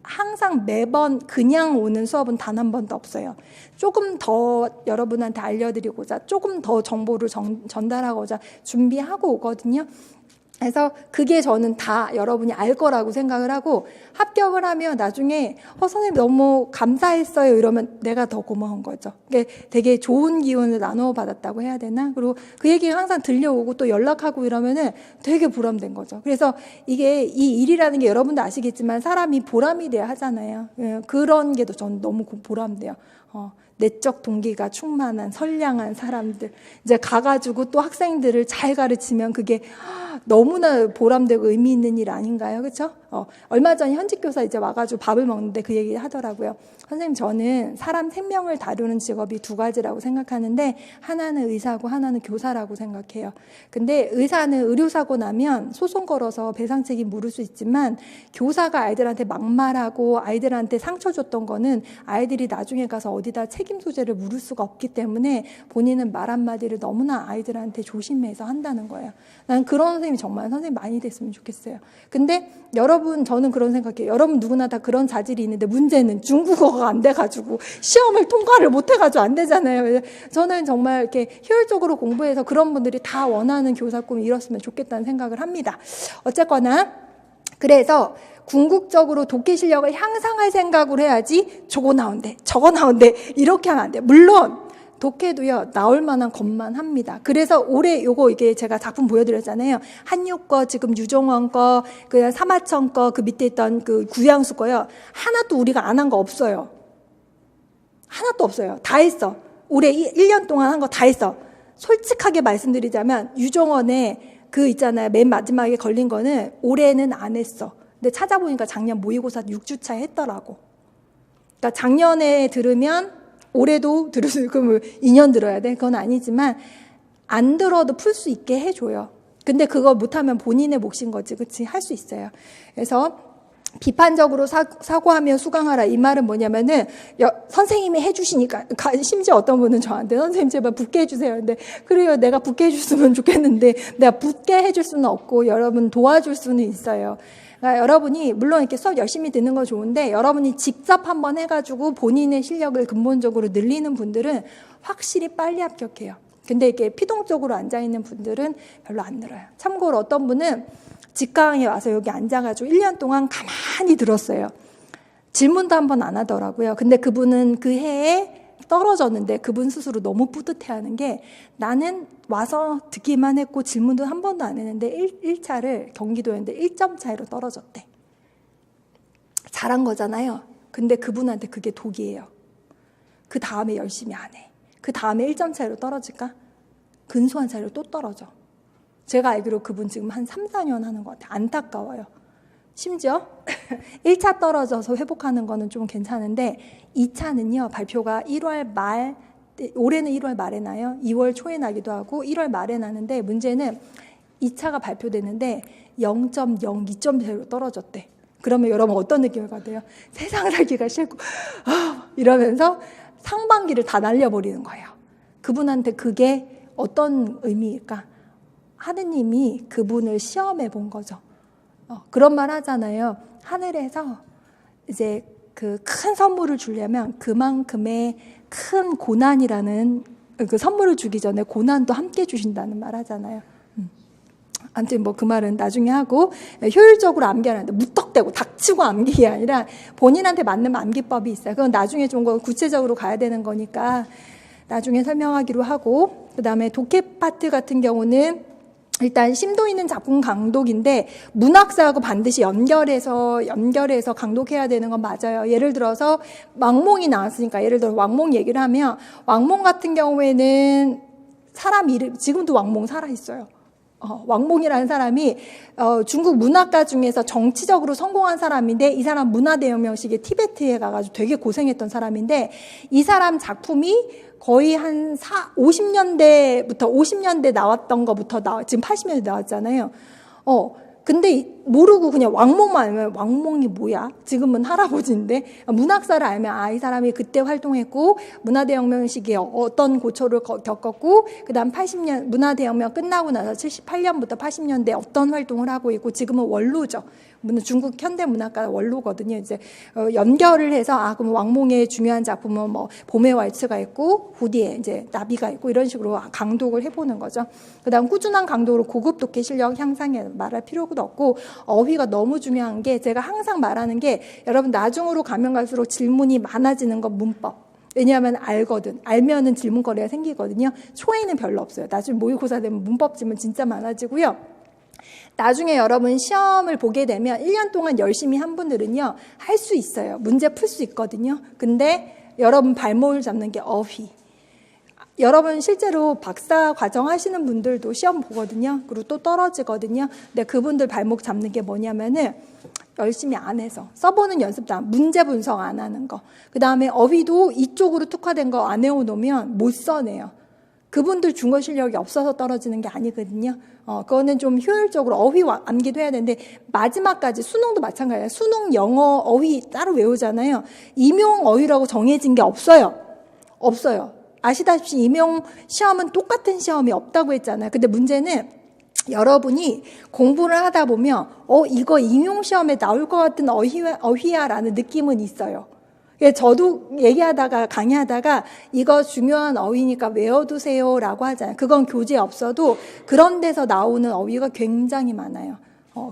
항상 매번 그냥 오는 수업은 단 한 번도 없어요. 조금 더 여러분한테 알려드리고자 조금 더 정보를 전달하고자 준비하고 오거든요. 그래서 그게 저는 다 여러분이 알 거라고 생각을 하고 합격을 하면 나중에 선생님 너무 감사했어요 이러면 내가 더 고마운 거죠. 이게 되게 좋은 기운을 나눠 받았다고 해야 되나? 그리고 그 얘기가 항상 들려오고 또 연락하고 이러면은 되게 보람된 거죠. 그래서 이게 이 일이라는 게 여러분도 아시겠지만 사람이 보람이 돼야 하잖아요. 그런 게 전 너무 보람돼요. 내적 동기가 충만한 선량한 사람들 이제 가가지고 또 학생들을 잘 가르치면 그게 너무나 보람되고 의미 있는 일 아닌가요? 그렇죠? 얼마 전에 현직 교사 이제 와가지고 밥을 먹는데 그 얘기 하더라고요. 선생님 저는 사람 생명을 다루는 직업이 두 가지라고 생각하는데 하나는 의사고 하나는 교사라고 생각해요. 근데 의사는 의료사고 나면 소송 걸어서 배상 책임 물을 수 있지만 교사가 아이들한테 막말하고 아이들한테 상처 줬던 거는 아이들이 나중에 가서 어디다 책임 소재를 물을 수가 없기 때문에 본인은 말 한마디를 너무나 아이들한테 조심해서 한다는 거예요. 난 그런 선생님이 정말 선생님 많이 됐으면 좋겠어요. 근데 여러분 저는 그런 생각해요. 여러분 누구나 다 그런 자질이 있는데 문제는 중국어가 안 돼가지고 시험을 통과를 못 해가지고 안 되잖아요. 저는 정말 이렇게 효율적으로 공부해서 그런 분들이 다 원하는 교사 꿈이 이뤘으면 좋겠다는 생각을 합니다. 어쨌거나 그래서 궁극적으로 독해 실력을 향상할 생각을 해야지 저거 나온대 저거 나온대 이렇게 하면 안 돼요. 물론 독해도요 나올 만한 것만 합니다. 그래서 올해 요거 이게 제가 작품 보여드렸잖아요. 한유 거 지금 유종원 거 그 사마천 거 그 밑에 있던 그 구양수 거요 하나도 우리가 안 한 거 없어요. 하나도 없어요. 다 했어. 올해 1년 동안 한 거 다 했어. 솔직하게 말씀드리자면 유종원의 그 있잖아요. 맨 마지막에 걸린 거는 올해는 안 했어. 근데 찾아보니까 작년 모의고사 6주차에 했더라고. 그러니까 작년에 들으면 올해도 들을 수 있고 2년 들어야 돼. 그건 아니지만 안 들어도 풀 수 있게 해줘요. 근데 그거 못하면 본인의 몫인 거지. 그치? 할 수 있어요. 그래서 비판적으로 사고하며 수강하라. 이 말은 뭐냐면은 선생님이 해주시니까 심지어 어떤 분은 저한테 선생님 제발 붙게 해주세요. 근데 그래요. 내가 붙게 해줬으면 좋겠는데 내가 붙게 해줄 수는 없고 여러분 도와줄 수는 있어요. 그러니까 여러분이 물론 이렇게 수업 열심히 듣는 거 좋은데 여러분이 직접 한번 해가지고 본인의 실력을 근본적으로 늘리는 분들은 확실히 빨리 합격해요. 근데 이렇게 피동적으로 앉아있는 분들은 별로 안 늘어요. 참고로 어떤 분은 직강에 와서 여기 앉아가지고 1년 동안 가만히 들었어요. 질문도 한 번 안 하더라고요. 근데 그분은 그 해에 떨어졌는데 그분 스스로 너무 뿌듯해하는 게 나는 와서 듣기만 했고 질문도 한 번도 안 했는데 1차를 경기도였는데 1점 차이로 떨어졌대. 잘한 거잖아요. 근데 그분한테 그게 독이에요. 그 다음에 열심히 안 해. 그 다음에 1점 차이로 떨어질까? 근소한 차이로 또 떨어져. 제가 알기로 그분 지금 한 3, 4년 하는 것 같아요. 안타까워요. 심지어 1차 떨어져서 회복하는 거는 좀 괜찮은데 2차는요. 발표가 1월 말, 올해는 1월 말에 나요. 2월 초에 나기도 하고 1월 말에 나는데 문제는 2차가 발표되는데 0.02점대로 떨어졌대. 그러면 여러분 어떤 느낌을 받아요? 세상 살기가 싫고 이러면서 상반기를 다 날려버리는 거예요. 그분한테 그게 어떤 의미일까? 하느님이 그분을 시험해 본 거죠. 그런 말 하잖아요. 하늘에서 이제 그 큰 선물을 주려면 그만큼의 큰 고난이라는 그 선물을 주기 전에 고난도 함께 주신다는 말 하잖아요. 아무튼 뭐 그 말은 나중에 하고, 효율적으로 암기하는데 무턱대고 닥치고 암기가 아니라 본인한테 맞는 암기법이 있어요. 그건 나중에 좀 구체적으로 가야 되는 거니까 나중에 설명하기로 하고, 그 다음에 독해 파트 같은 경우는 일단 심도 있는 작품 강독인데 문학사하고 반드시 연결해서 강독해야 되는 건 맞아요. 예를 들어서 왕몽이 나왔으니까 예를 들어 왕몽 얘기를 하면, 왕몽 같은 경우에는 사람 이름, 지금도 왕몽 살아있어요. 왕몽이라는 사람이 중국 문학가 중에서 정치적으로 성공한 사람인데, 이 사람 문화대혁명 시기에 티베트에 가가지고 되게 고생했던 사람인데, 이 사람 작품이 거의 한 50년대 나왔던 거부터 지금 80년대 나왔잖아요. 근데 모르고 그냥 왕몽만 알면 왕몽이 뭐야? 지금은 할아버지인데, 문학사를 알면 이 사람이 그때 활동했고 문화대혁명 시기에 어떤 고초를 겪었고, 그다음 80년 문화대혁명 끝나고 나서 78년부터 80년대 어떤 활동을 하고 있고, 지금은 원로죠. 중국 현대 문학가 원로거든요. 이제 연결을 해서 그럼 왕몽의 중요한 작품은 뭐 봄의 왈츠가 있고 후디에 이제 나비가 있고, 이런 식으로 강독을 해보는 거죠. 그다음 꾸준한 강독으로 고급 독해 실력 향상에 말할 필요도 없고, 어휘가 너무 중요한 게, 제가 항상 말하는 게, 여러분 나중으로 가면 갈수록 질문이 많아지는 건 문법. 왜냐하면 알면은 질문거리가 생기거든요. 초에는 별로 없어요. 나중에 모의고사 되면 문법 질문 진짜 많아지고요. 나중에 여러분 시험을 보게 되면 1년 동안 열심히 한 분들은요, 할 수 있어요. 문제 풀 수 있거든요. 근데 여러분 발목을 잡는 게 어휘. 여러분 실제로 박사 과정 하시는 분들도 시험 보거든요. 그리고 또 떨어지거든요. 근데 그분들 발목 잡는 게 뭐냐면은 열심히 안 해서, 써보는 연습도 문제 분석 안 하는 거, 그 다음에 어휘도 이쪽으로 특화된 거 안 해오면 못 써내요. 그분들 중거 실력이 없어서 떨어지는 게 아니거든요. 그거는 좀 효율적으로 어휘 암기도 해야 되는데, 마지막까지 수능도 마찬가지예요. 수능 영어 어휘 따로 외우잖아요. 임용 어휘라고 정해진 게 없어요. 아시다시피 임용 시험은 똑같은 시험이 없다고 했잖아요. 근데 문제는 여러분이 공부를 하다 보면 이거 임용 시험에 나올 것 같은 어휘야라는 느낌은 있어요. 저도 강의하다가 이거 중요한 어휘니까 외워두세요라고 하잖아요. 그건 교재에 없어도 그런 데서 나오는 어휘가 굉장히 많아요.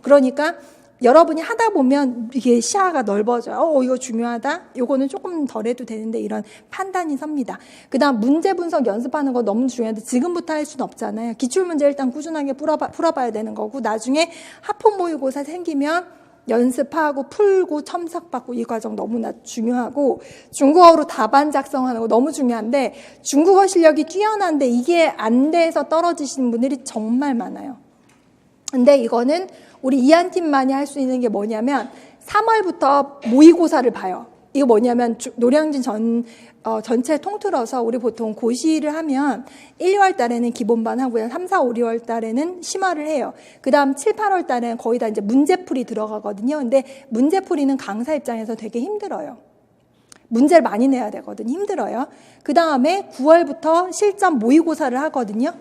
그러니까 여러분이 하다 보면 이게 시야가 넓어져요. 이거 중요하다. 이거는 조금 덜 해도 되는데, 이런 판단이 섭니다. 그다음 문제 분석 연습하는 거 너무 중요한데 지금부터 할 수는 없잖아요. 기출문제 일단 꾸준하게 풀어봐야 되는 거고, 나중에 학폭 모의고사 생기면 연습하고 풀고 첨삭받고, 이 과정 너무나 중요하고, 중국어로 답안 작성하는 거 너무 중요한데, 중국어 실력이 뛰어난데 이게 안 돼서 떨어지시는 분들이 정말 많아요. 근데 이거는 우리 이한팀만이 할 수 있는 게 뭐냐면, 3월부터 모의고사를 봐요. 이거 뭐냐면 노량진 전체 통틀어서 우리 보통 고시를 하면 1, 2월 달에는 기본반 하고요. 3, 4, 5, 6월 달에는 심화를 해요. 그 다음 7, 8월 달에는 거의 다 이제 문제풀이 들어가거든요. 근데 문제풀이는 강사 입장에서 되게 힘들어요. 문제를 많이 내야 되거든요. 힘들어요. 그 다음에 9월부터 실전 모의고사를 하거든요.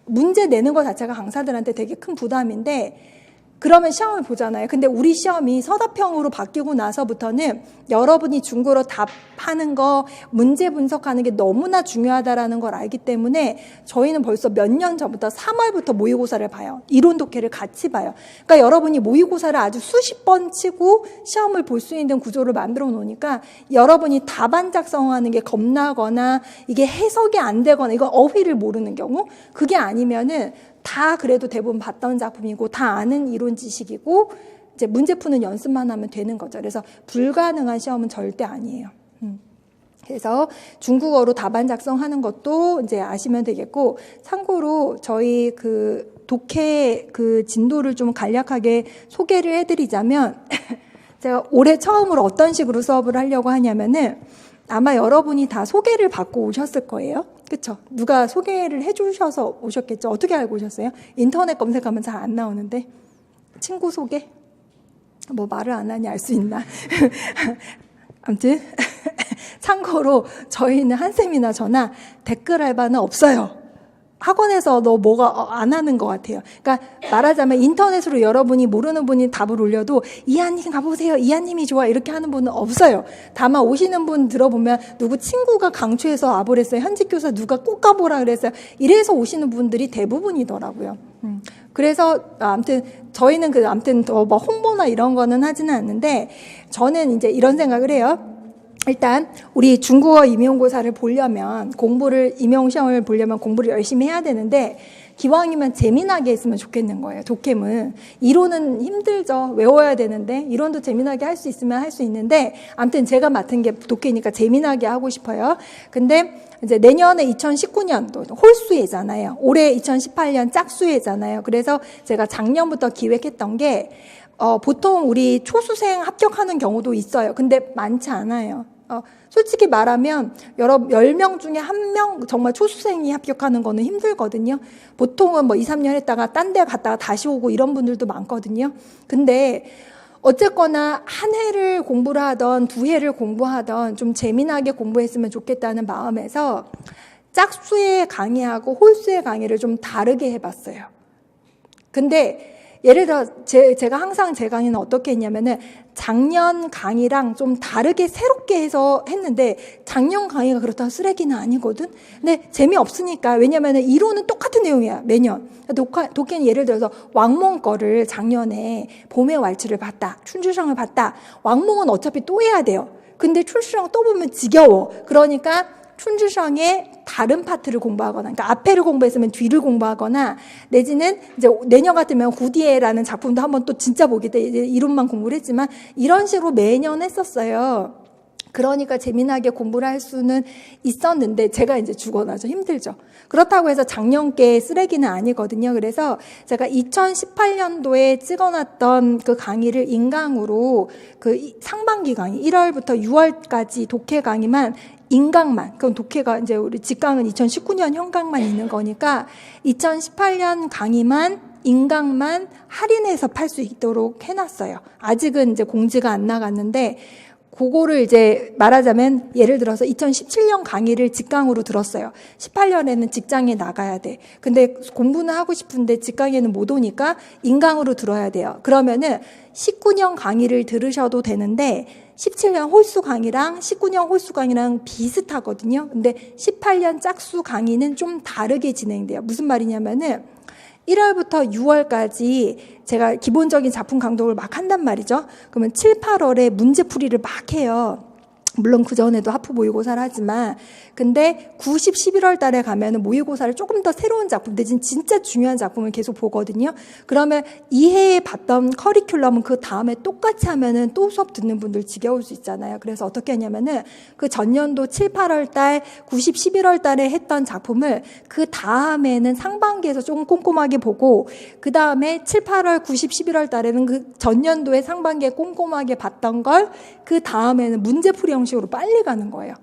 문제 내는 것 자체가 강사들한테 되게 큰 부담인데, 그러면 시험을 보잖아요. 근데 우리 시험이 서답형으로 바뀌고 나서부터는 여러분이 중국어로 답하는 거, 문제 분석하는 게 너무나 중요하다라는 걸 알기 때문에 저희는 벌써 몇 년 전부터 3월부터 모의고사를 봐요. 이론 독해를 같이 봐요. 그러니까 여러분이 모의고사를 아주 수십 번 치고 시험을 볼 수 있는 구조를 만들어 놓으니까, 여러분이 답안 작성하는 게 겁나거나 이게 해석이 안 되거나 이거 어휘를 모르는 경우, 그게 아니면은 다 그래도 대부분 봤던 작품이고 다 아는 이론 지식이고, 이제 문제 푸는 연습만 하면 되는 거죠. 그래서 불가능한 시험은 절대 아니에요. 그래서 중국어로 답안 작성하는 것도 이제 아시면 되겠고, 참고로 저희 그 독해 그 진도를 좀 간략하게 소개를 해드리자면, 제가 올해 처음으로 어떤 식으로 수업을 하려고 하냐면은, 아마 여러분이 다 소개를 받고 오셨을 거예요. 그렇죠? 누가 소개를 해주셔서 오셨겠죠? 어떻게 알고 오셨어요? 인터넷 검색하면 잘 안 나오는데. 친구 소개? 뭐 말을 안 하니 알 수 있나? 아무튼 참고로 저희는 한쌤이나 저나 댓글 알바는 없어요. 학원에서 너 뭐가 안 하는 것 같아요. 그러니까 말하자면 인터넷으로 여러분이 모르는 분이 답을 올려도 이하님 가보세요. 이하님이 좋아. 이렇게 하는 분은 없어요. 다만 오시는 분 들어보면 누구 친구가 강추해서 와보랬어요. 현직 교사 누가 꼭 가보라 그랬어요. 이래서 오시는 분들이 대부분이더라고요. 그래서 아무튼 저희는 아무튼 더 뭐 홍보나 이런 거는 하지는 않는데 저는 이제 이런 생각을 해요. 일단 우리 중국어 임용고사를 보려면 임용시험을 보려면 공부를 열심히 해야 되는데 기왕이면 재미나게 했으면 좋겠는 거예요. 독해는 이론은 힘들죠. 외워야 되는데 이론도 재미나게 할 수 있으면 할 수 있는데 아무튼 제가 맡은 게 독해니까 재미나게 하고 싶어요. 근데 이제 내년에 2019년도 홀수예잖아요. 올해 2018년 짝수예잖아요. 그래서 제가 작년부터 기획했던 게 보통 우리 초수생 합격하는 경우도 있어요. 근데 많지 않아요. 솔직히 말하면 10명 중에 1명 정말 초수생이 합격하는 거는 힘들거든요. 보통은 뭐 2, 3년 했다가 딴 데 갔다가 다시 오고 이런 분들도 많거든요. 근데 어쨌거나 한 해를 공부를 하던 두 해를 공부하던 좀 재미나게 공부했으면 좋겠다는 마음에서 짝수의 강의하고 홀수의 강의를 좀 다르게 해봤어요. 근데 예를 들어 제가 항상 제 강의는 어떻게 했냐면은 작년 강의랑 좀 다르게 새롭게 해서 했는데 작년 강의가 그렇다고 쓰레기는 아니거든. 근데 재미없으니까 왜냐면은 이론은 똑같은 내용이야 매년. 독해는 예를 들어서 왕몽 거를 작년에 봄의 왈츠를 봤다. 춘추성을 봤다. 왕몽은 어차피 또 해야 돼요. 근데 춘추성 또 보면 지겨워. 그러니까 춘추성의 다른 파트를 공부하거나, 그러니까 앞에를 공부했으면 뒤를 공부하거나, 내지는 이제 내년 같으면 구디에라는 작품도 한번 또 진짜 보게 돼. 이제 이론만 공부를 했지만, 이런 식으로 매년 했었어요. 그러니까 재미나게 공부를 할 수는 있었는데, 제가 이제 죽어나죠. 힘들죠. 그렇다고 해서 작년께 쓰레기는 아니거든요. 그래서 제가 2018년도에 찍어놨던 그 강의를 인강으로 그 상반기 강의, 1월부터 6월까지 독해 강의만 인강만, 그럼 독해가 이제 우리 직강은 2019년 현강만 있는 거니까 2018년 강의만 인강만 할인해서 팔 수 있도록 해놨어요. 아직은 이제 공지가 안 나갔는데 그거를 이제 말하자면 예를 들어서 2017년 강의를 직강으로 들었어요. 18년에는 직장에 나가야 돼. 근데 공부는 하고 싶은데 직강에는 못 오니까 인강으로 들어야 돼요. 그러면은 19년 강의를 들으셔도 되는데 17년 홀수 강의랑 19년 홀수 강의랑 비슷하거든요. 근데 18년 짝수 강의는 좀 다르게 진행돼요. 무슨 말이냐면은 1월부터 6월까지 제가 기본적인 작품 강독을 막 한단 말이죠. 그러면 7, 8월에 문제풀이를 막 해요. 물론 그전에도 하프 모의고사를 하지만 근데 9, 10, 11월 달에 가면은 모의고사를 조금 더 새로운 작품, 대신 진짜 중요한 작품을 계속 보거든요. 그러면 이 해에 봤던 커리큘럼은 그 다음에 똑같이 하면은 또 수업 듣는 분들 지겨울 수 있잖아요. 그래서 어떻게 하냐면은 그 전년도 7, 8월 달, 9, 10, 11월 달에 했던 작품을 그 다음에는 상반기에서 조금 꼼꼼하게 보고 그 다음에 7, 8월, 9, 10, 11월 달에는 그 전년도에 상반기에 꼼꼼하게 봤던 걸 그 다음에는 문제풀이 형식으로 빨리 가는 거예요.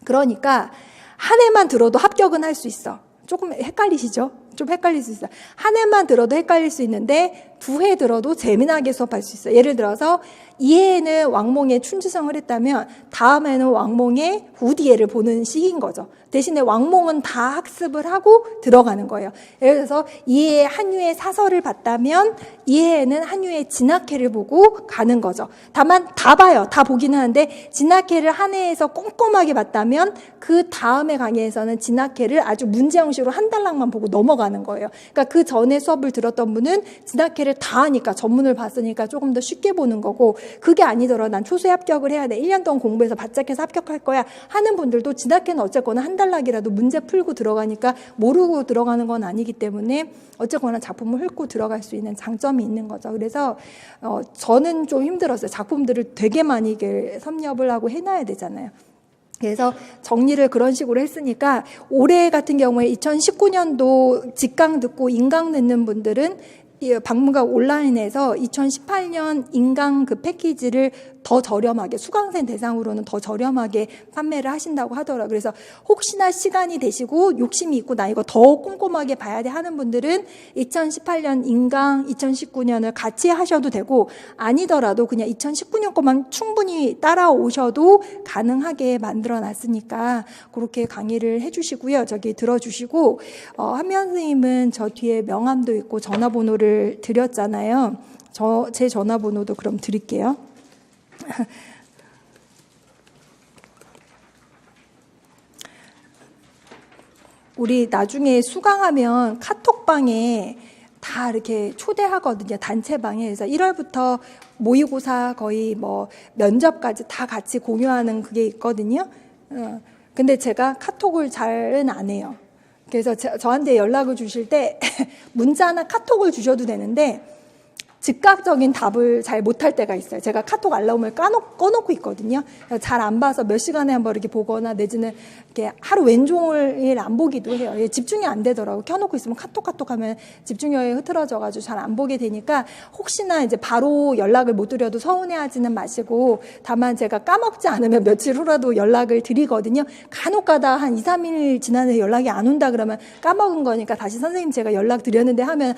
그러니까 한 해만 들어도 합격은 할 수 있어. 조금 헷갈리시죠? 좀 헷갈릴 수 있어요. 한 해만 들어도 헷갈릴 수 있는데 두 해 들어도 재미나게 수업할 수 있어요. 예를 들어서 이 해에는 왕몽의 춘추성을 했다면 다음에는 왕몽의 후디에를 보는 시기인 거죠. 대신에 왕몽은 다 학습을 하고 들어가는 거예요. 예를 들어서 이 해에 한유의 사설을 봤다면 이 해에는 한유의 진학해를 보고 가는 거죠. 다만 다 봐요. 다 보기는 하는데 진학해를 한 해에서 꼼꼼하게 봤다면 그 다음에 강의에서는 진학해를 아주 문제 형식으로 한 달락만 보고 넘어가는 거예요. 그러니까 그 전에 수업을 들었던 분은 진학해를 다 하니까 전문을 봤으니까 조금 더 쉽게 보는 거고 그게 아니더라도 난 초수에 합격을 해야 돼. 1년 동안 공부해서 바짝해서 합격할 거야 하는 분들도 진학해는 어쨌거나 한 달락이라도 문제 풀고 들어가니까 모르고 들어가는 건 아니기 때문에 어쨌거나 작품을 훑고 들어갈 수 있는 장점이 있는 거죠. 그래서 저는 좀 힘들었어요. 작품들을 되게 많이 섭렵을 하고 해놔야 되잖아요. 그래서 정리를 그런 식으로 했으니까 올해 같은 경우에 2019년도 직강 듣고 인강 듣는 분들은 박물관 온라인에서 2018년 인강 그 패키지를 더 저렴하게, 수강생 대상으로는 더 저렴하게 판매를 하신다고 하더라고요. 그래서 혹시나 시간이 되시고 욕심이 있고 나 이거 더 꼼꼼하게 봐야 돼 하는 분들은 2018년 인강, 2019년을 같이 하셔도 되고, 아니더라도 그냥 2019년 것만 충분히 따라오셔도 가능하게 만들어 놨으니까 그렇게 강의를 해주시고요. 저기 들어주시고, 한미연 선생님은 저 뒤에 명함도 있고 전화번호를 드렸잖아요. 제 전화번호도 그럼 드릴게요. 우리 나중에 수강하면 카톡방에 다 이렇게 초대하거든요. 단체방에. 그래서 1월부터 모의고사 거의 뭐 면접까지 다 같이 공유하는 그게 있거든요. 근데 제가 카톡을 잘은 안 해요. 그래서 저한테 연락을 주실 때 문자나 카톡을 주셔도 되는데 즉각적인 답을 잘 못할 때가 있어요. 제가 카톡 알람을 꺼놓고 있거든요. 잘 안 봐서 몇 시간에 한 번 이렇게 보거나 내지는 이렇게 하루 왼종일 안 보기도 해요. 집중이 안 되더라고요. 켜놓고 있으면 카톡 하면 집중력이 흐트러져가지고 잘 안 보게 되니까 혹시나 이제 바로 연락을 못 드려도 서운해하지는 마시고, 다만 제가 까먹지 않으면 며칠 후라도 연락을 드리거든요. 간혹 가다 한 2, 3일 지나서 연락이 안 온다 그러면 까먹은 거니까 다시 선생님 제가 연락 드렸는데 하면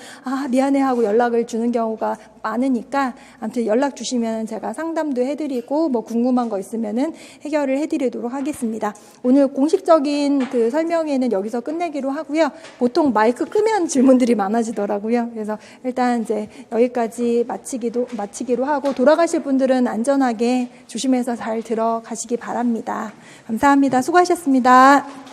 미안해 하고 연락을 주는 경우가 많으니까, 아무튼 연락 주시면 제가 상담도 해드리고 뭐 궁금한 거 있으면은 해결을 해드리도록 하겠습니다. 오늘 공식적인 그 설명회는 여기서 끝내기로 하고요. 보통 마이크 끄면 질문들이 많아지더라고요. 그래서 일단 이제 여기까지 마치기로 하고, 돌아가실 분들은 안전하게 조심해서 잘 들어가시기 바랍니다. 감사합니다. 수고하셨습니다.